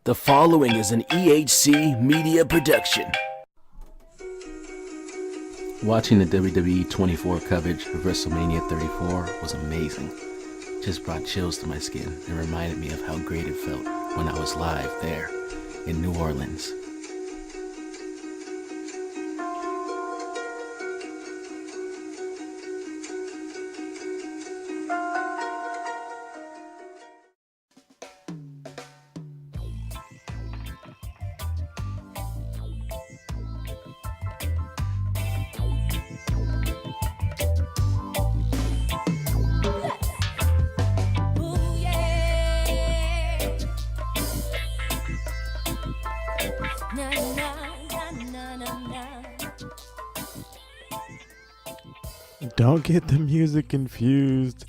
The following is an EHC media production. Watching the WWE 24 coverage of WrestleMania 34 was amazing. Just brought chills to my skin and reminded me of how great it felt when I was live there in New Orleans. Don't get the music confused.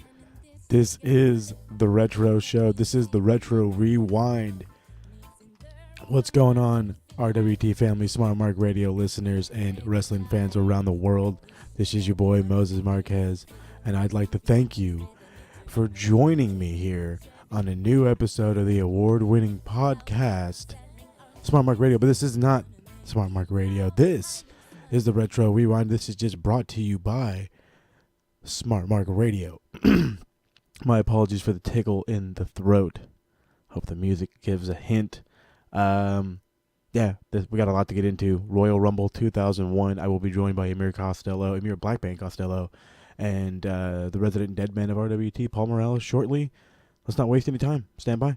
This is the Retro Show. This is the Retro Rewind. What's going on, RWT family, Smart Mark Radio listeners, and wrestling fans around the world? This is your boy, Moses Marquez, and I'd like to thank you for joining me here on a new episode of the award-winning podcast, Smart Mark Radio. But this is not Smart Mark Radio. This is the Retro Rewind. This is just brought to you by Smart Mark Radio. My apologies for the tickle in the throat. Hope the music gives a hint. We got a lot to get into. Royal Rumble 2001. I will be joined by Emir Blackbane Costello, and the resident dead man of RWT, Paul Morales, shortly. Let's not waste any time. Stand by.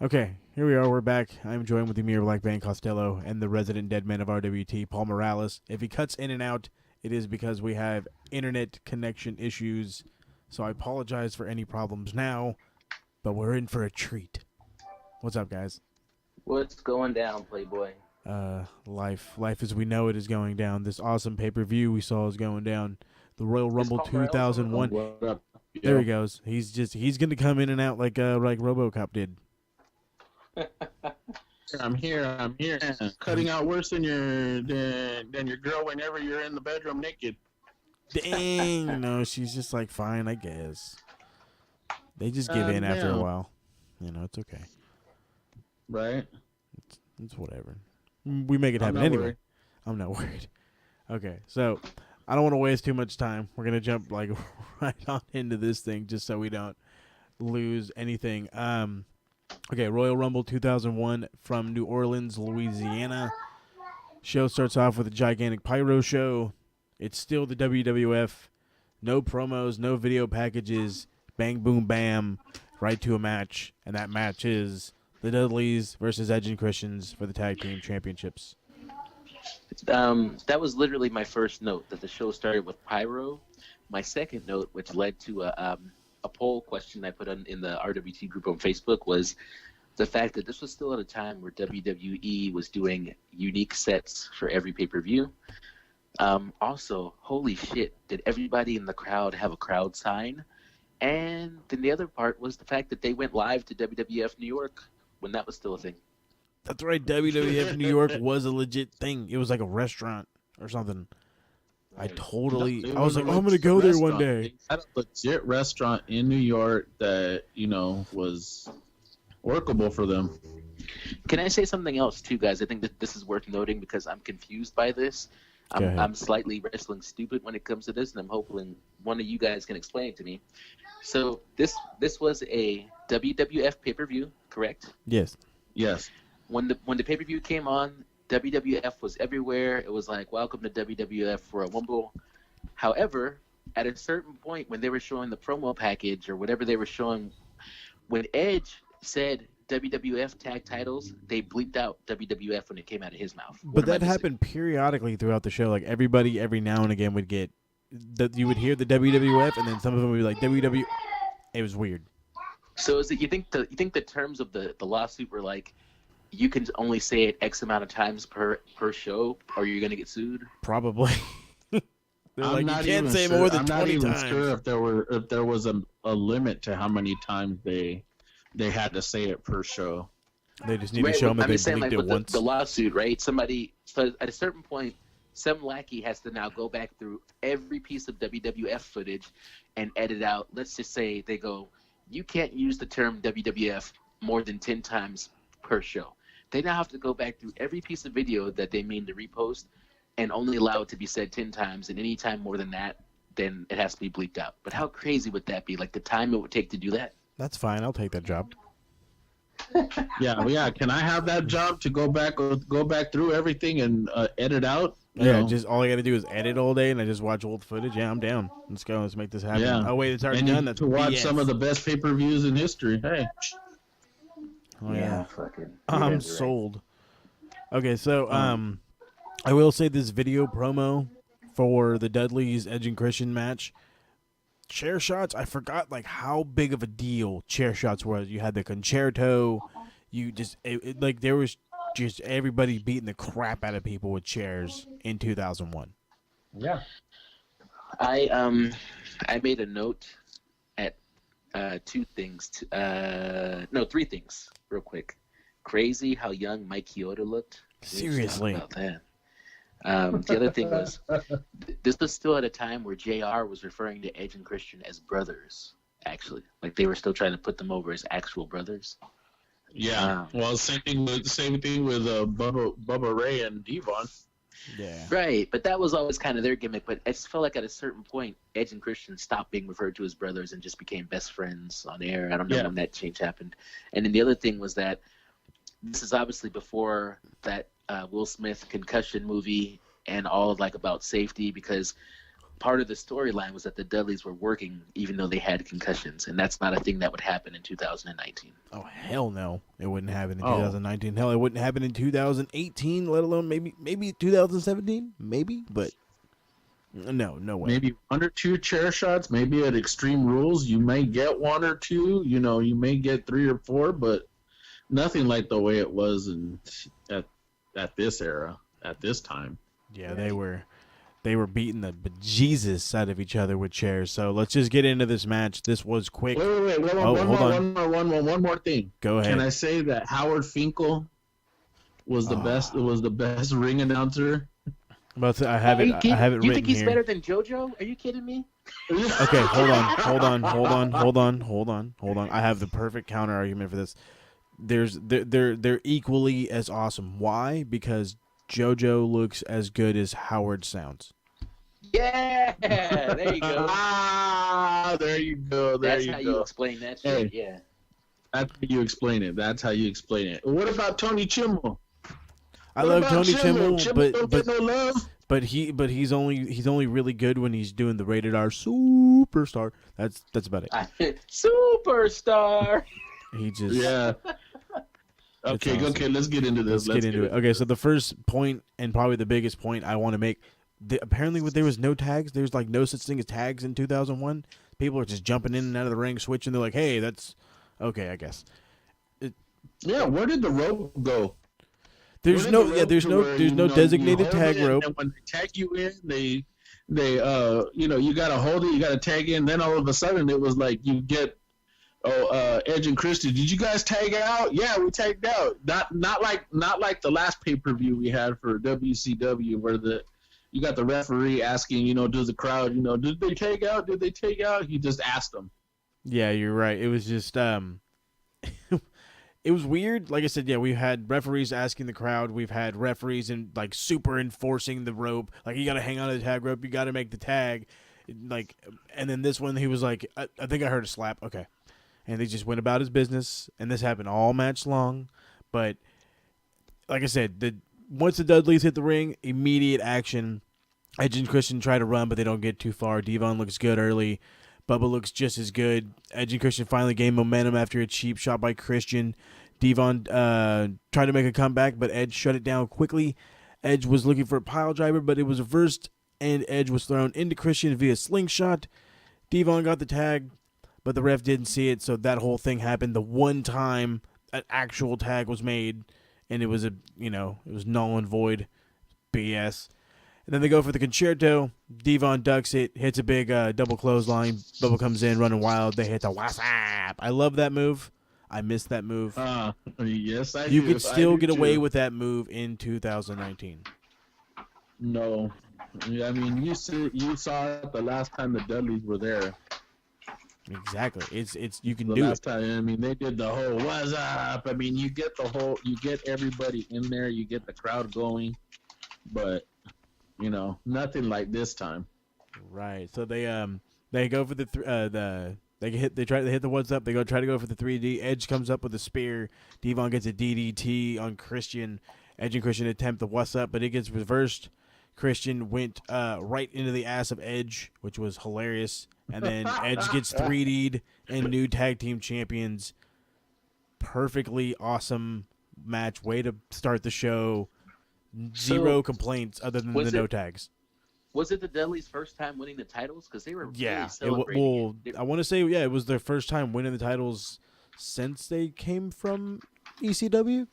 Okay, here we are. We're back. I'm joined with Emir Blackbane Costello and the resident dead man of RWT, Paul Morales. If he cuts in and out, it is because we have internet connection issues, so I apologize for any problems now, but we're in for a treat. What's up, guys? What's going down, Playboy? Life as we know it is going down. This awesome pay-per-view we saw is going down. The Royal Rumble 2001. What up? There he goes. He's going to come in and out like RoboCop did. I'm here. Cutting out worse than your girl whenever you're in the bedroom naked. Dang, no, she's just like, fine, I guess. They just give in after a while. You know, it's okay. Right? It's whatever. We make it happen anyway. I'm not worried. Okay, so I don't want to waste too much time. We're going to jump like right on into this thing just so we don't lose anything. Okay, Royal Rumble 2001 from New Orleans, Louisiana. Show starts off with a gigantic pyro show. It's still the WWF. No promos, no video packages. Bang, boom, bam. Right to a match. And that match is the Dudleys versus Edge and Christians for the Tag Team Championships. That was literally my first note, that the show started with pyro. My second note, which led to a poll question I put in the RWT group on Facebook, was the fact that this was still at a time where WWE was doing unique sets for every pay-per-view. Also, holy shit, did everybody in the crowd have a crowd sign? And then the other part was the fact that they went live to WWF New York when that was still a thing. That's right, WWF New York was a legit thing. It was like a restaurant or something. I was like, I'm going to go there one day. They had a legit restaurant in New York that, was workable for them. Can I say something else too, guys? I think that this is worth noting because I'm confused by this. I'm slightly wrestling stupid when it comes to this, and I'm hoping one of you guys can explain it to me. So this was a WWF pay-per-view, correct? Yes. When the pay-per-view came on, WWF was everywhere. It was like, welcome to WWF Royal Rumble. However, at a certain point when they were showing the promo package or whatever they were showing, when Edge said WWF tag titles, they bleeped out WWF when it came out of his mouth. But that happened periodically throughout the show. Like everybody every now and again would get that, you would hear the WWF and then some of them would be like WW. It was weird. So is it you think the terms of the lawsuit were like, you can only say it X amount of times per show, or you're gonna get sued? Probably. They're I'm like, you can't say more than 20 times. I'm not even sure if there was a limit to how many times they had to say it per show. They just need to show them that they bleeped it once. The lawsuit, right? So at a certain point, some lackey has to now go back through every piece of WWF footage and edit out. Let's just say they go, you can't use the term WWF more than 10 times per show. They now have to go back through every piece of video that they mean to repost and only allow it to be said 10 times. And any time more than that, then it has to be bleeped out. But how crazy would that be? Like the time it would take to do that? That's fine. I'll take that job. Yeah. Can I have that job to go back through everything and edit out? You Yeah, know? just all I got to do is edit all day, and I just watch old footage. Yeah, I'm down. Let's go. Let's make this happen. Yeah. Oh wait, it's already and done. That's to watch BS. some of the best pay-per-views in history. Hey. Oh yeah, fucking. I'm sold. Okay, so I will say this video promo for the Dudleys Edge and Christian match. Chair shots. I forgot like how big of a deal chair shots was. You had the concerto. You just like there was just everybody beating the crap out of people with chairs in 2001. Yeah. I made a note at three things real quick. Crazy how young Mike Chioda looked. Seriously. About that. The other thing was, this was still at a time where JR was referring to Edge and Christian as brothers, actually. Like they were still trying to put them over as actual brothers. Yeah. Well, same thing with Bubba Ray and Devon. Yeah. Right, but that was always kind of their gimmick. But I just felt like at a certain point, Edge and Christian stopped being referred to as brothers and just became best friends on air. I don't know when that change happened. And then the other thing was that this is obviously before that Will Smith concussion movie and all of like about safety, because part of the storyline was that the Dudleys were working even though they had concussions, and that's not a thing that would happen in 2019. Oh hell no, it wouldn't happen in 2019. Hell, it wouldn't happen in 2018, let alone maybe 2017, maybe, but no way. Maybe 1 or 2 chair shots. Maybe at Extreme Rules, you may get 1 or 2. You know, you may get 3 or 4, but nothing like the way it was at this era, at this time. Yeah, they were beating the bejesus out of each other with chairs. So let's just get into this match. This was quick. Wait. One more thing. Go ahead. Can I say that Howard Finkel was the best? Was the best ring announcer. I have it. I have it written You think he's here. better than JoJo? Are you kidding me? Okay, hold on. I have the perfect counter argument for this. They're equally as awesome. Why? Because JoJo looks as good as Howard sounds. Yeah, there you go. There you go. That's how you explain that shit. Hey. Yeah. That's how you explain it. What about Tony Chimmel? I love Tony Chimmel, don't get no love. but he's only really good when he's doing the rated R superstar. That's about it. Superstar. He just Okay, awesome. Let's get into this. Let's get into it. Okay, so the first point and probably the biggest point I want to make. Apparently, there was no tags. There's like no such thing as tags in 2001. People are just jumping in and out of the ring, switching. They're like, "Hey, that's okay, I guess." Where did the rope go? There's no designated tag rope. And when they tag you in, they you gotta hold it, you gotta tag in. Then all of a sudden, it was like you get. Edge and Christian, did you guys tag out? Yeah, we tagged out. Not like the last pay-per-view we had for WCW where you got the referee asking, does the crowd, did they tag out? Did they tag out? He just asked them. Yeah, you're right. It was just it was weird. Like I said, yeah, we had referees asking the crowd. We've had referees like super enforcing the rope. Like you got to hang on to the tag rope. You got to make the tag. Like, and then this one he was like, I think I heard a slap. Okay. And he just went about his business, and this happened all match long. But like I said, once the Dudleys hit the ring, immediate action. Edge and Christian try to run, but they don't get too far. Devon looks good early. Bubba looks just as good. Edge and Christian finally gained momentum after a cheap shot by Christian. Devon tried to make a comeback, but Edge shut it down quickly. Edge was looking for a pile driver, but it was reversed, and Edge was thrown into Christian via slingshot. Devon got the tag, but the ref didn't see it, so that whole thing happened the one time an actual tag was made, and it was it was null and void. BS. And then they go for the concerto. Devon ducks it, hits a big double clothesline. Bubba comes in running wild. They hit the WhatsApp. I love that move. I missed that move. Yes, I do. You could still get away with that move in 2019. No. I mean, you saw it the last time the Dudleys were there. Exactly. It's you can The do last it. time, I mean, they did the whole "What's up?" I mean, you get everybody in there, you get the crowd going, but nothing like this time. Right. So they go for they try to hit the what's up. They try to go for the 3D. Edge comes up with a spear. Devon gets a DDT on Christian. Edge and Christian attempt the what's up, but it gets reversed. Christian went right into the ass of Edge, which was hilarious. And then Edge gets 3D'd and new tag team champions. Perfectly awesome match. Way to start the show. Zero complaints other than the no tags. Was it the Dudley's first time winning the titles? Because they were Yeah. really celebrating it. I want to say it was their first time winning the titles since they came from ECW.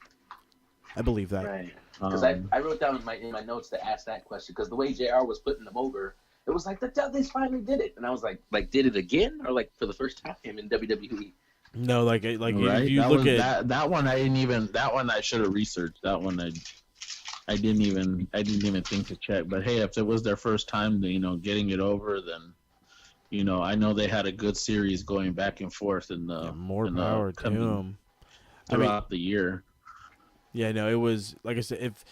I believe that. Right. Because I wrote down in my notes to ask that question because the way JR was putting them over, it was like the Dudleys finally did it, and I was like did it again or like for the first time in WWE? No, like Right? if you look at that one, I should have researched. That one I didn't even think to check. But hey, if it was their first time, getting it over, then I know they had a good series going back and forth in the more power to them throughout the year. Yeah, no, it was like I said. If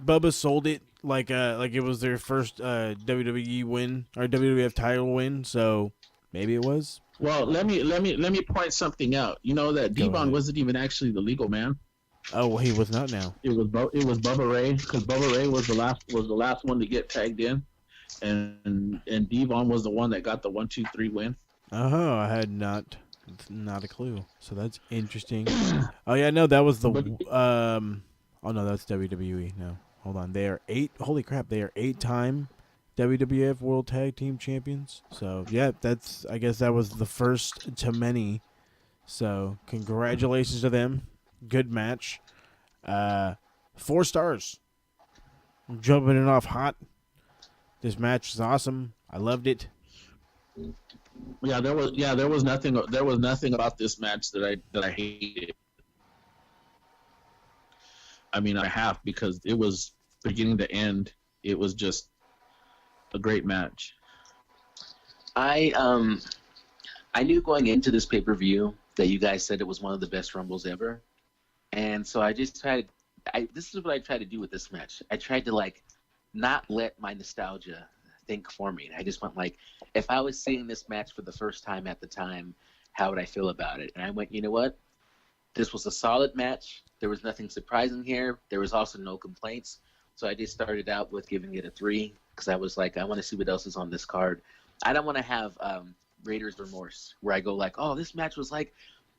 Bubba sold it like it was their first WWE win or WWF title win, so maybe it was. Well, let me point something out. You know that Devon wasn't even actually the legal man. Oh, well, he was not now. It was Bubba Ray because Bubba Ray was the last one to get tagged in, and Devon was the one that got the 1-2-3 win. Oh, I had not a clue. So that's interesting. Oh yeah, no, that was the oh no, that's WWE. No, hold on. They are 8. Holy crap, they are 8-time WWF World Tag Team Champions. So yeah, I guess that was the first to many. So congratulations to them. Good match. 4 stars. I'm jumping it off hot. This match is awesome. I loved it. Yeah, there was nothing about this match that I hated. I mean, I have because it was beginning to end. It was just a great match. I knew going into this pay-per-view that you guys said it was one of the best Rumbles ever. And so I just tried this is what I tried to do with this match. I tried to not let my nostalgia think for me. I just went if I was seeing this match for the first time at the time, how would I feel about it? And I went, you know what? This was a solid match. There was nothing surprising here. There was also no complaints. So I just started out with giving it a 3 because I was like, I want to see what else is on this card. I don't want to have Raiders remorse where I go oh, this match was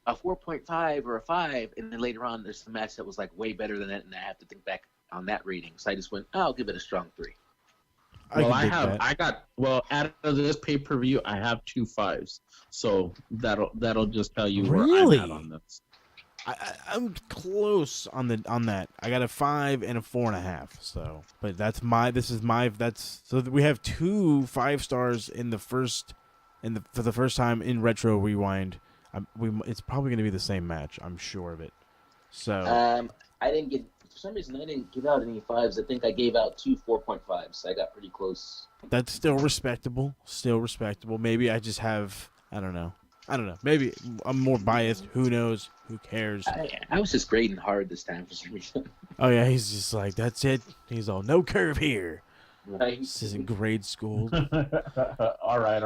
a 4.5 or a 5, and then later on there's a match that was way better than that, and I have to think back on that rating. So I just went, I'll give it a strong 3. Out of this pay-per-view, I have 2 5s, so that'll just tell you really? where I'm at on this. I'm close on that. I got a 5 and a 4.5. So, but so we have 2 5 stars in the first, for the first time in Retro Rewind. It's probably going to be the same match. I'm sure of it. So for some reason I didn't give out any 5s. I think I gave out 2 4.5s. I got pretty close. That's still respectable. Maybe I just have I don't know. Maybe I'm more biased. Who knows? Who cares? I was just grading hard this time for some reason. Oh yeah, he's just that's it. He's all no curve here. Right. This isn't grade school. All right.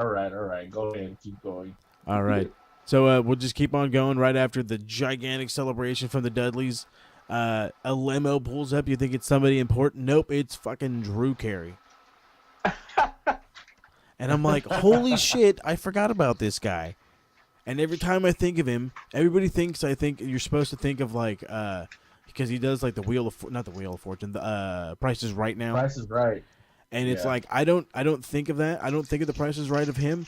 Go ahead, keep going. All right. So we'll just keep on going right after the gigantic celebration from the Dudleys. A limo pulls up. You think it's somebody important? Nope, it's fucking Drew Carey. And I'm like, holy shit, I forgot about this guy. And every time I think of him, everybody thinks you're supposed to think of because he does the Wheel of not the Wheel of Fortune, the Price is Right now. Price is Right. And it's I don't think of that. I don't think of the Price is Right of him.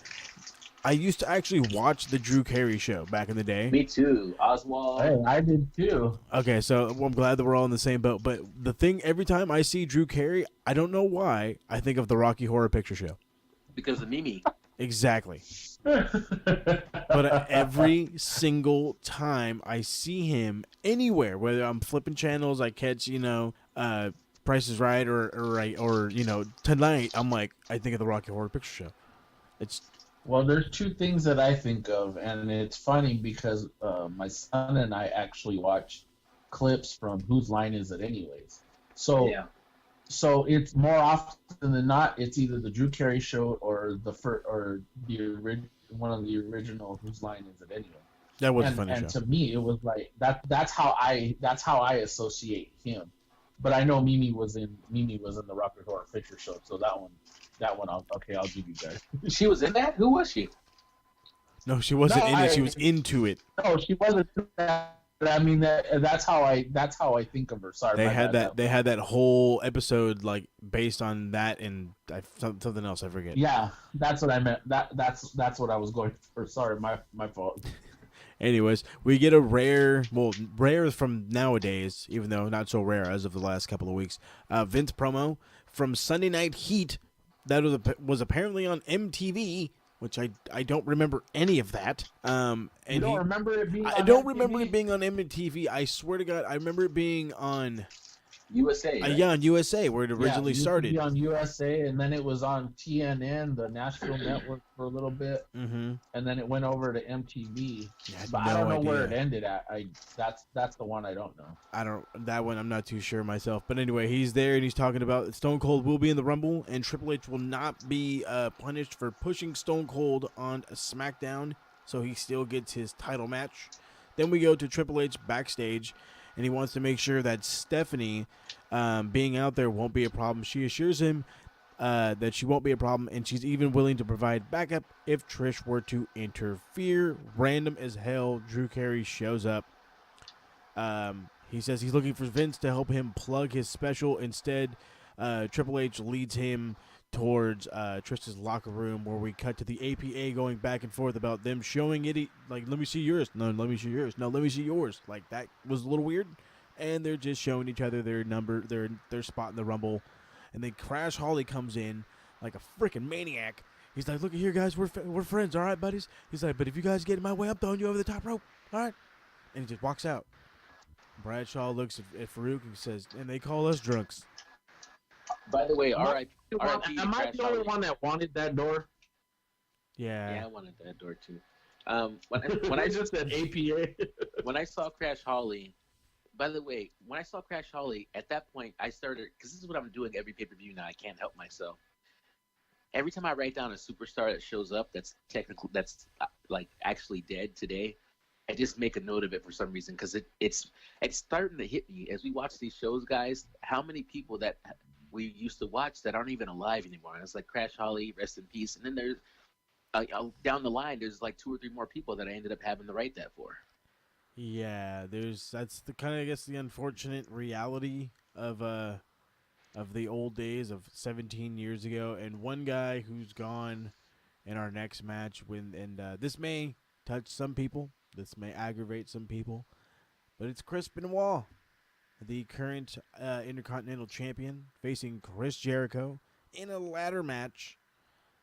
I used to actually watch the Drew Carey show back in the day. Me too. Oswald. Hey, I did too. Okay, so I'm glad that we're all in the same boat. But the thing, every time I see Drew Carey, I don't know why, I think of the Rocky Horror Picture Show. Because of Mimi. Exactly. But every single time I see him anywhere, whether I'm flipping channels, I catch, Price is Right or tonight, I'm I think of the Rocky Horror Picture Show. Well, there's two things that I think of, and it's funny because my son and I actually watch clips from Whose Line Is It Anyways? So, Yeah. so it's more often than not, it's either the Drew Carey show or one of the original Whose Line Is It Anyway? That was a And funny show. to me, it was like that's how I associate him. But I know Mimi was in the Rocket Horror Picture Show, so that one I'll give you guys. She was in that? Who was she? No, she wasn't No, in it. She was into it. no, she wasn't. I mean that's how I think of her. Sorry, They my had bad. that. They had that whole episode like based on that and something else. I forget. Yeah, that's what I meant. That's what I was going for. Sorry, my fault. Anyways, we get a rare from nowadays, even though not so rare as of the last couple of weeks. Vince promo from Sunday Night Heat that was apparently on MTV, which I don't remember any of that. And You don't remember it being? I don't remember it being on MTV. I swear to God, I remember it being on USA. Right? yeah, on USA where it originally it used to started. be on USA, and then it was on TNN, the Nashville network, for a little bit, Mm-hmm. and then it went over to MTV. Yeah, I had But no I don't know where it idea. ended at. That's the one I don't know. That one I'm not too sure myself. But anyway, he's there and he's talking about Stone Cold will be in the Rumble and Triple H will not be punished for pushing Stone Cold on SmackDown, so he still gets his title match. Then we go to Triple H backstage, and he wants to make sure that Stephanie being out there won't be a problem. She assures him that she won't be a problem, and she's even willing to provide backup if Trish were to interfere. Random as hell, Drew Carey shows up. He says he's looking for Vince to help him plug his special. Instead, Triple H leads him towards Trish's locker room, where we cut to the APA going back and forth about them showing it. Like, let me see yours. No, let me see yours. No, let me see yours. Like, that was a little weird. And they're just showing each other their spot in the Rumble. And then Crash Holly comes in like a freaking maniac. He's like, look at here, guys. We're friends, all right, buddies? He's like, but if you guys get in my way, I'm throwing you over the top rope, all right? And he just walks out. Bradshaw looks at Farouk and says, and they call us drunks. By the way, Am I R.I.P. am I Crash the only Holly. one that wanted that door? Yeah, I wanted that door too. When I I just said APA. when I saw Crash Holly, by the way, when I saw Crash Holly, at that point I started, because this is what I'm doing every pay-per-view now. I can't help myself. Every time I write down a superstar that shows up that's like actually dead today, I just make a note of it for some reason, because it's starting to hit me as we watch these shows, guys. How many people that we used to watch that aren't even alive anymore? And it's like Crash Holly, rest in peace. And then there's down the line, there's like 2 or 3 more people that I ended up having to write that for. Yeah, that's the kind of, I guess, the unfortunate reality of the old days of 17 years ago. And one guy who's gone in our next match, this may touch some people, this may aggravate some people, but it's Chris Benoit, the current Intercontinental Champion, facing Chris Jericho in a ladder match.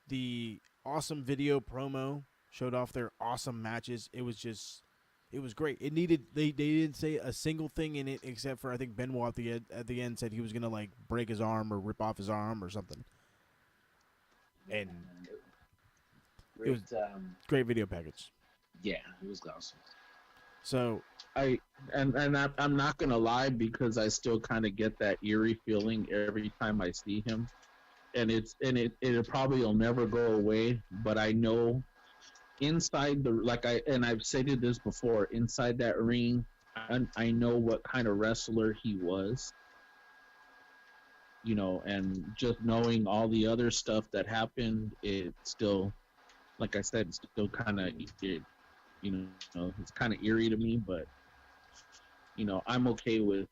The awesome video promo showed off their awesome matches. It was great. They didn't say a single thing in it except for, I think, Benoit at the end said he was gonna like break his arm or rip off his arm or something. And Great, it was great video package. yeah, it was awesome. So I'm not gonna lie, because I still kind of get that eerie feeling every time I see him, and it probably will never go away. But I know inside I've stated this before, inside that ring, I know what kind of wrestler he was. And just knowing all the other stuff that happened, it still, like I said, it's still kind of, it's kind of eerie to me. But I'm okay with,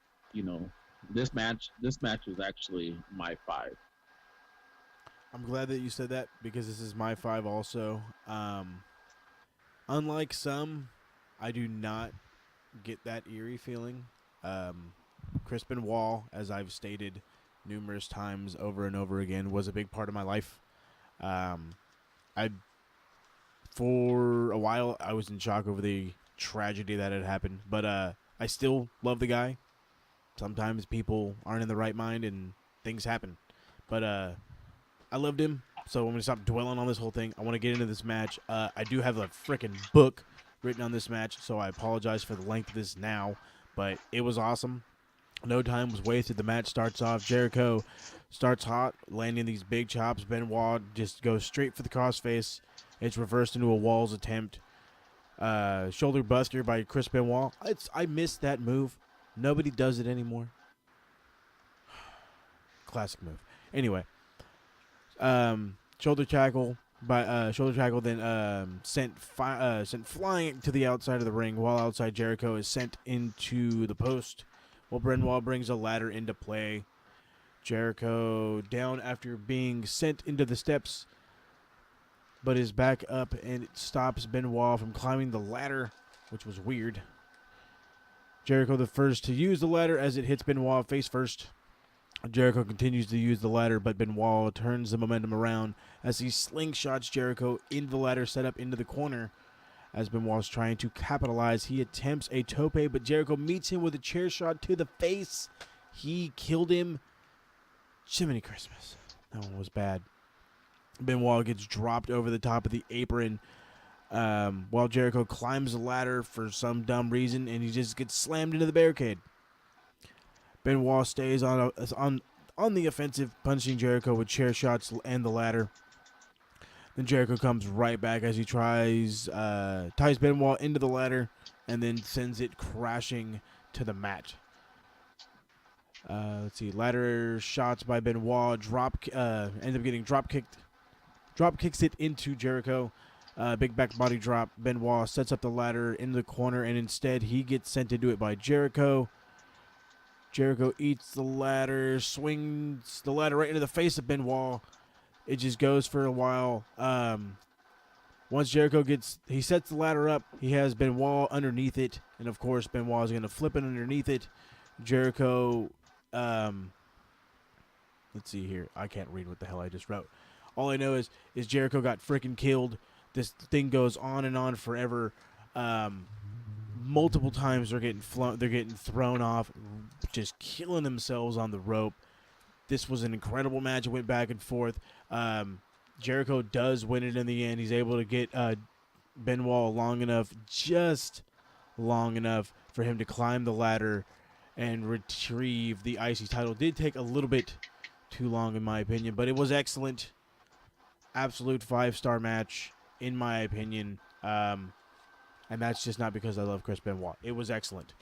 this match. This match was actually my 5. I'm glad that you said that, because this is my 5 also. Unlike some, I do not get that eerie feeling. Chris Benoit, as I've stated numerous times over and over again, was a big part of my life. For a while, I was in shock over the tragedy that had happened, but I still love the guy. Sometimes people aren't in the right mind and things happen, but I loved him. So I'm going to stop dwelling on this whole thing. I want to get into this match. I do have a freaking book written on this match, so I apologize for the length of this now. But it was awesome. No time was wasted. The match starts off. Jericho starts hot, landing these big chops. Benoit just goes straight for the crossface. It's reversed into a Walls attempt. Shoulder buster by Chris Benoit. I missed that move. Nobody does it anymore. Classic move. Anyway, shoulder tackle, then sent flying to the outside of the ring. While outside, Jericho is sent into the post. Well, Benoit brings a ladder into play. Jericho down after being sent into the steps, but is back up, and it stops Benoit from climbing the ladder, which was weird. Jericho the first to use the ladder as it hits Benoit face first. Jericho continues to use the ladder, but Benoit turns the momentum around as he slingshots Jericho into the ladder set up into the corner. As Benoit's trying to capitalize, he attempts a tope, but Jericho meets him with a chair shot to the face. He killed him. Jiminy Christmas. That one was bad. Benoit gets dropped over the top of the apron while Jericho climbs the ladder for some dumb reason, and he just gets slammed into the barricade. Benoit stays on the offensive, punching Jericho with chair shots and the ladder. Then Jericho comes right back as he ties Benoit into the ladder and then sends it crashing to the mat. Let's see, ladder shots by Benoit end up getting drop kicks it into Jericho. Big back body drop. Benoit sets up the ladder in the corner, and instead he gets sent into it by Jericho. Jericho eats the ladder, swings the ladder right into the face of Benoit. It just goes for a while. Once Jericho he sets the ladder up, he has Benoit underneath it, and of course Benoit is going to flip it underneath it. Jericho, let's see here. I can't read what the hell I just wrote. All I know is Jericho got freaking killed. This thing goes on and on forever. Multiple times they're getting thrown off, just killing themselves on the rope. This was an incredible match. It went back and forth. Jericho does win it in the end. He's able to get Benoit just long enough for him to climb the ladder and retrieve the IC title. Did take a little bit too long in my opinion, but it was excellent. Absolute 5-star match in my opinion. And that's just not because I love Chris Benoit. It was excellent.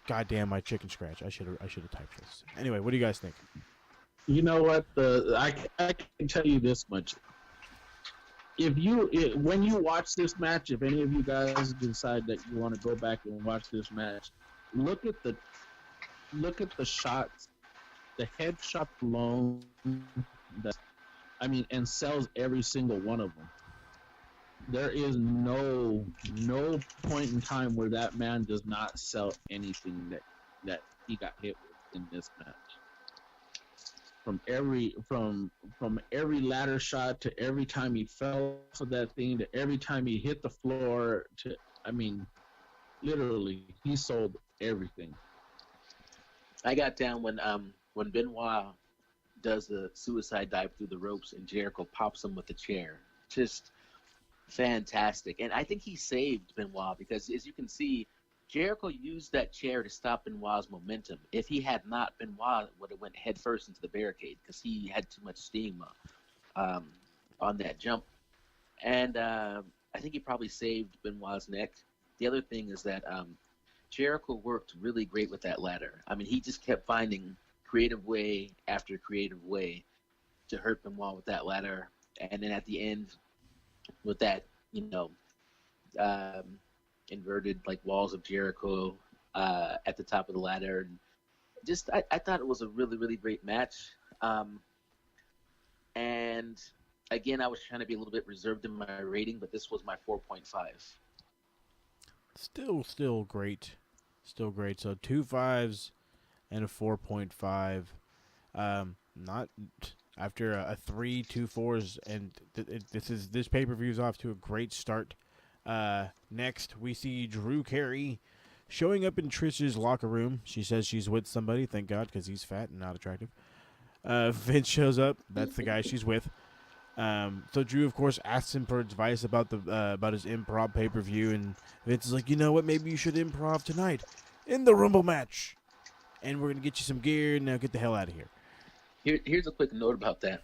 Goddamn, my chicken scratch. I should have typed this. Anyway, what do you guys think? You know what? I can tell you this much. When you watch this match, if any of you guys decide that you want to go back and watch this match, look at the shots, the headshot alone. And sells every single one of them. There is no point in time where that man does not sell anything that he got hit with in this match. From every ladder shot to every time he fell for that thing to every time he hit the floor literally he sold everything. I got down when Benoit does the suicide dive through the ropes and Jericho pops him with the chair. Just fantastic. And I think he saved Benoit because, as you can see, Jericho used that chair to stop Benoit's momentum. If he had not, Benoit would have went headfirst into the barricade because he had too much steam on that jump. And I think he probably saved Benoit's neck. The other thing is that Jericho worked really great with that ladder. He just kept finding creative way after creative way to hurt Benoit with that ladder. And then at the end, with that, inverted walls of Jericho at the top of the ladder. And just, I thought it was a really, really great match. And again, I was trying to be a little bit reserved in my rating, but this was my 4.5. Still great. Still great. So 2 5s and a 4.5. Not after a 3, 2 4s, and this pay-per-view is off to a great start. Next, we see Drew Carey showing up in Trish's locker room. She says she's with somebody, thank God, because he's fat and not attractive. Vince shows up. That's the guy she's with. So Drew, of course, asks him for advice about about his improv pay-per-view, and Vince is like, you know what? Maybe you should improv tonight in the Rumble match, and we're gonna get you some gear. Now get the hell out of here. Here's a quick note about that.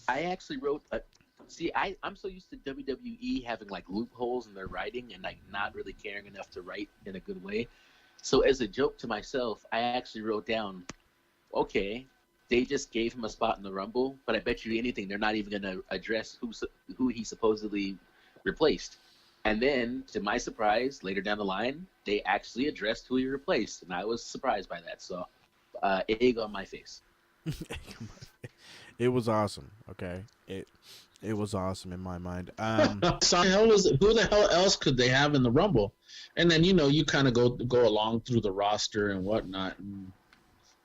I actually wrote. I'm so used to WWE having like loopholes in their writing and like not really caring enough to write in a good way. So as a joke to myself, I actually wrote down, okay, they just gave him a spot in the Rumble, but I bet you anything they're not even going to address who he supposedly replaced. And then, to my surprise, later down the line, they actually addressed who he replaced, and I was surprised by that. So, egg on my face. It was awesome. Okay, it was awesome in my mind. So who the hell else could they have in the Rumble? And then you kind of go along through the roster and whatnot. And,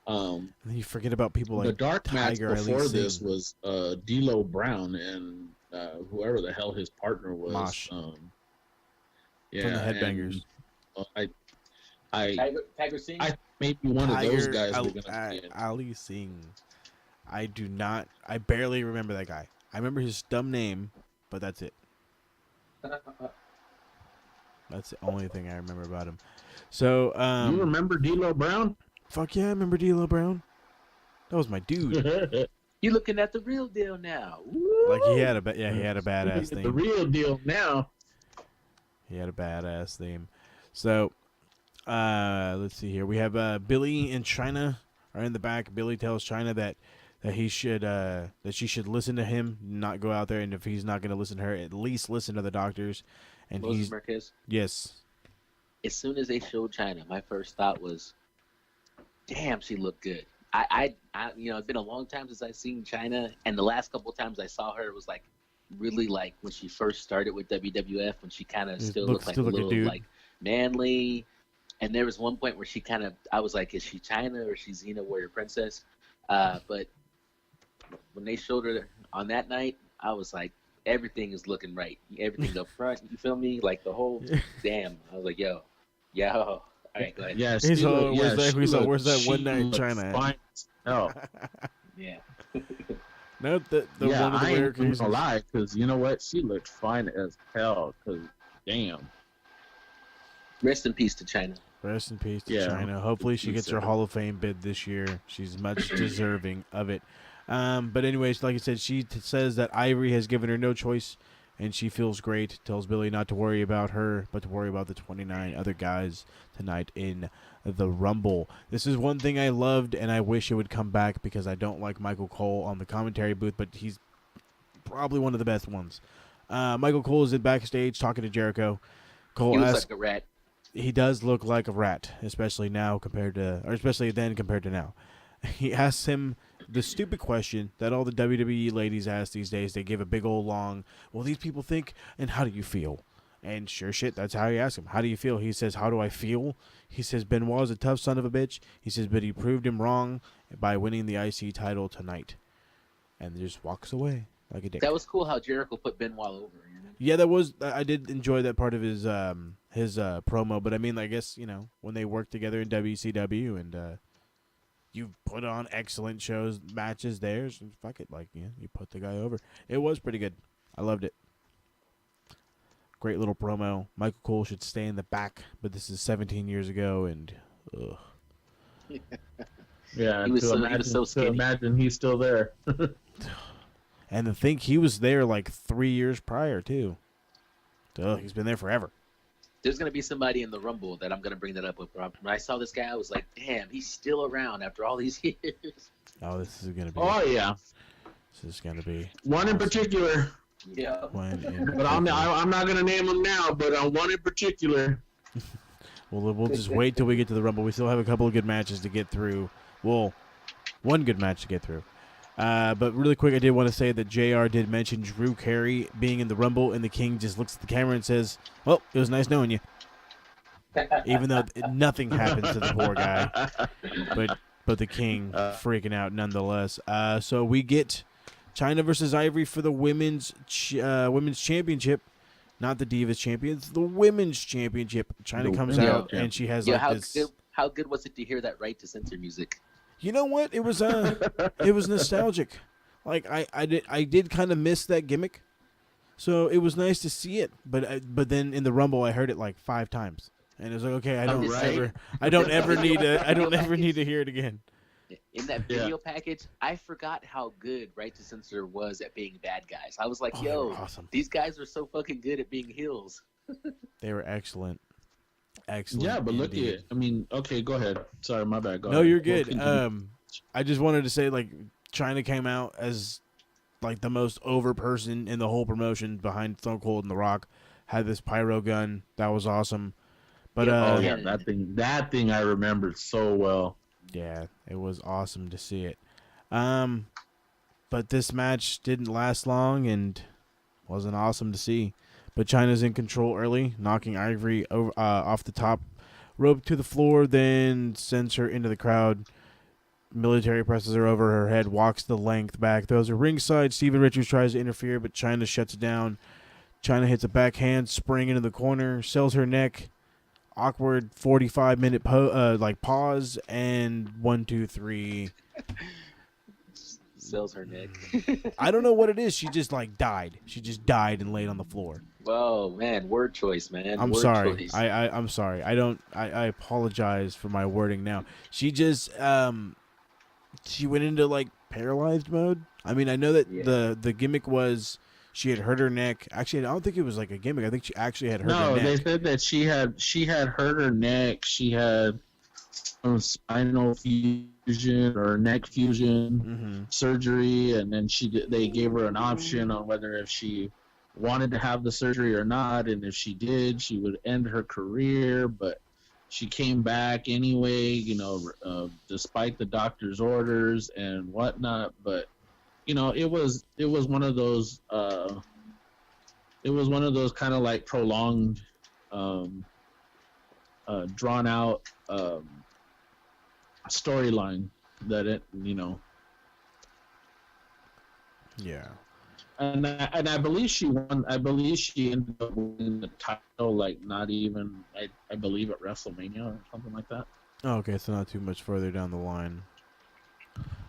and you forget about people like the dark Tiger, match before this was D'Lo Brown and whoever the hell his partner was. Mosh. Yeah, from the Headbangers. Tiger Singh? I maybe one of those guys were going to be in. Ali Singh. I barely remember that guy. I remember his dumb name, but that's it. That's the only thing I remember about him. So, you remember D'Lo Brown? Fuck yeah, I remember D'Lo Brown. That was my dude. You're looking at the real deal now. Like he had a badass theme. The real deal now. He had a badass theme. So, let's see here. We have Billy and China are in the back. Billy tells China that he should that she should listen to him, not go out there, and if he's not going to listen to her, at least listen to the doctors. And Moses Marquez? Yes. As soon as they showed China, my first thought was, damn, she looked good. I it's been a long time since I've seen China, and the last couple of times I saw her, it was like really like when she first started with WWF, when she kind of still looked like a little like manly. And there was one point where I was like, is she China or is she Xena Warrior Princess? But when they showed her on that night, I was like, everything is looking right. Everything up front, you feel me? Like the whole damn. I was like, yo. All right, go ahead. Yeah, where's that one night in China? Fine as hell. Yeah. No, the one of the I ain't weird gonna lie, because you know what? She looked fine as hell. Because damn. Rest in peace to China. Rest in peace to China. Hopefully she gets her Hall of Fame bid this year. She's much deserving of it. But anyways, like I said, she says that Ivory has given her no choice, and she feels great. Tells Billy not to worry about her, but to worry about the 29 other guys tonight in the Rumble. This is one thing I loved, and I wish it would come back because I don't like Michael Cole on the commentary booth, but he's probably one of the best ones. Michael Cole is backstage talking to Jericho. Cole he looks asks, like a rat. He does look like a rat, especially then compared to now. He asks him the stupid question that all the WWE ladies ask these days. They give a big old long, well, these people think, and how do you feel? And sure shit, that's how he asks him. How do you feel? He says, how do I feel? He says, Benoit's a tough son of a bitch. He says, but he proved him wrong by winning the IC title tonight. And just walks away like a dick. That was cool how Jericho put Benoit over. Yeah, I did enjoy that part of his promo, but I mean, I guess, when they work together in WCW and you put on excellent matches there, so fuck it, you put the guy over. It was pretty good. I loved it. Great little promo. Michael Cole should stay in the back, but this is 17 years ago, and ugh. Yeah, he was so skinny. To imagine he's still there. And to think he was there like 3 years prior, too. Ugh, he's been there forever. There's going to be somebody in the Rumble that I'm going to bring that up with. When I saw this guy, I was like, damn, he's still around after all these years. Oh, this is going to be... Oh, yeah. This is going to be... One in particular. Yeah. But I'm not going to name him now, but one in particular. Well, we'll just wait till we get to the Rumble. We still have a couple of good matches to get through. Well, one good match to get through. But really quick, I did want to say that JR did mention Drew Carey being in the Rumble, and the King just looks at the camera and says, well, it was nice knowing you. Even though nothing happens to the poor guy. But the King freaking out nonetheless. So we get China versus Ivory for the women's championship. Not the Divas Champions, the women's championship. China comes out, and she has this... How good was it to hear that Right to Censor music? You know what? It was nostalgic. Like I did kind of miss that gimmick, so it was nice to see it. But then in the Rumble, I heard it like 5 times, and it was like, okay, I don't ever need to hear it again. In that video package, I forgot how good Right to Censor was at being bad guys. I was like, They yo, were awesome. these guys are so fucking good at being heels. They were excellent. Excellent. Yeah, but look at indeed. it. I mean, okay, go ahead. Sorry, my bad. Go No, ahead. you're We'll good. continue. I just wanted to say, like, China came out as like the most over person in the whole promotion behind Stone Cold and The Rock. Had this pyro gun that was awesome. But Yeah, that thing I remembered so well. yeah, it was awesome to see it. But this match didn't last long and wasn't awesome to see. But China's in control early, knocking Ivory over, off the top rope to the floor, then sends her into the crowd. Military presses her over her head, walks the length back, throws her ringside. Steven Richards tries to interfere, but China shuts it down. China hits a backhand spring into the corner, sells her neck. Awkward 45-minute pause, and 1, 2, 3. Sells her neck. I don't know what it is. She just like died. She just died and laid on the floor. Whoa, man, word choice, man. I'm word sorry. Choice. I'm sorry. I apologize for my wording now. She just she went into like paralyzed mode. I mean, I know that the gimmick was she had hurt her neck. Actually, I don't think it was like a gimmick. I think she actually had hurt her No, neck. they said that she had hurt her neck. She had spinal fusion or neck fusion surgery, and then they gave her an option on whether if she wanted to have the surgery or not, and if she did, she would end her career. But she came back anyway, despite the doctor's orders and whatnot. But it was one of those kind of like prolonged, drawn out storyline that Yeah. and I believe she won. I believe she ended up winning the title, like not even I believe at WrestleMania or something like that. Oh, okay, so not too much further down the line.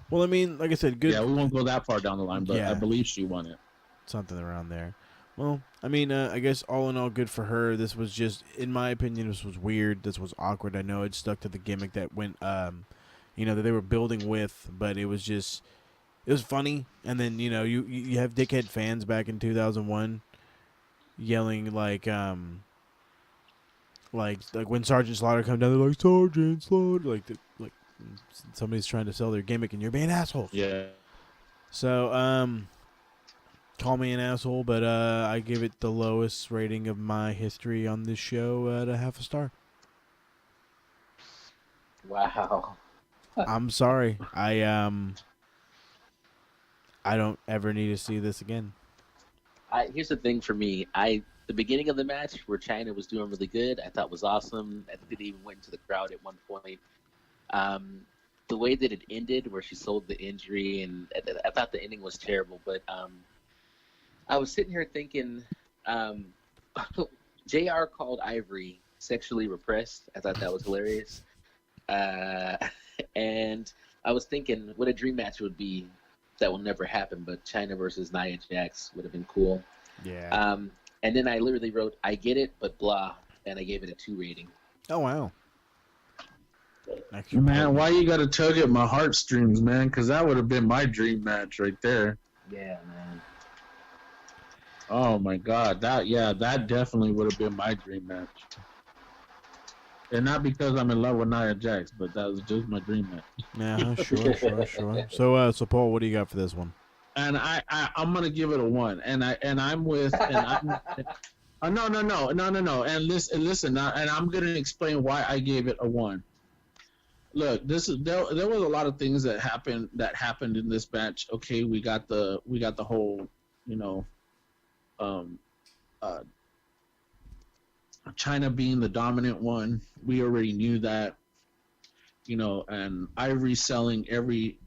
Well, I mean, like I said, good. Yeah, we won't go that far down the line, but Yeah. I believe she won it. Something around there. Well, I mean, I guess all in all, good for her. This was just, in my opinion, this was weird. This was awkward. I know it stuck to the gimmick that went, that they were building with, but it was just, it was funny. And then, you have dickhead fans back in 2001 yelling like when Sergeant Slaughter come down, they're like, Sergeant Slaughter, like somebody's trying to sell their gimmick and you're being assholes. Yeah. So, call me an asshole, but I give it the lowest rating of my history on this show at a 0.5 star. Wow. I'm sorry. I don't ever need to see this again. Here's the thing for me. The beginning of the match where China was doing really good, I thought was awesome. I think it even went into the crowd at one point. The way that it ended, where she sold the injury, and I thought the ending was terrible. But I was sitting here thinking, JR called Ivory sexually repressed. I thought that was hilarious. And I was thinking what a dream match would be that will never happen, but China versus Nia Jax would have been cool. Yeah. And then I literally wrote, I get it, but blah, and I gave it a 2 rating. Oh, wow. Man, why you gotta tug at my heartstrings, man? Because that would have been my dream match right there. Yeah, man. Oh my God, that definitely would have been my dream match. And not because I'm in love with Nia Jax, but that was just my dream match. Yeah, sure. So Paul, what do you got for this one? And I'm gonna give it a 1. And I'm with no. And listen, and I'm gonna explain why I gave it a 1. Look, there was a lot of things that happened in this match. Okay, we got the whole, China being the dominant one. We already knew that, and Ivory selling everything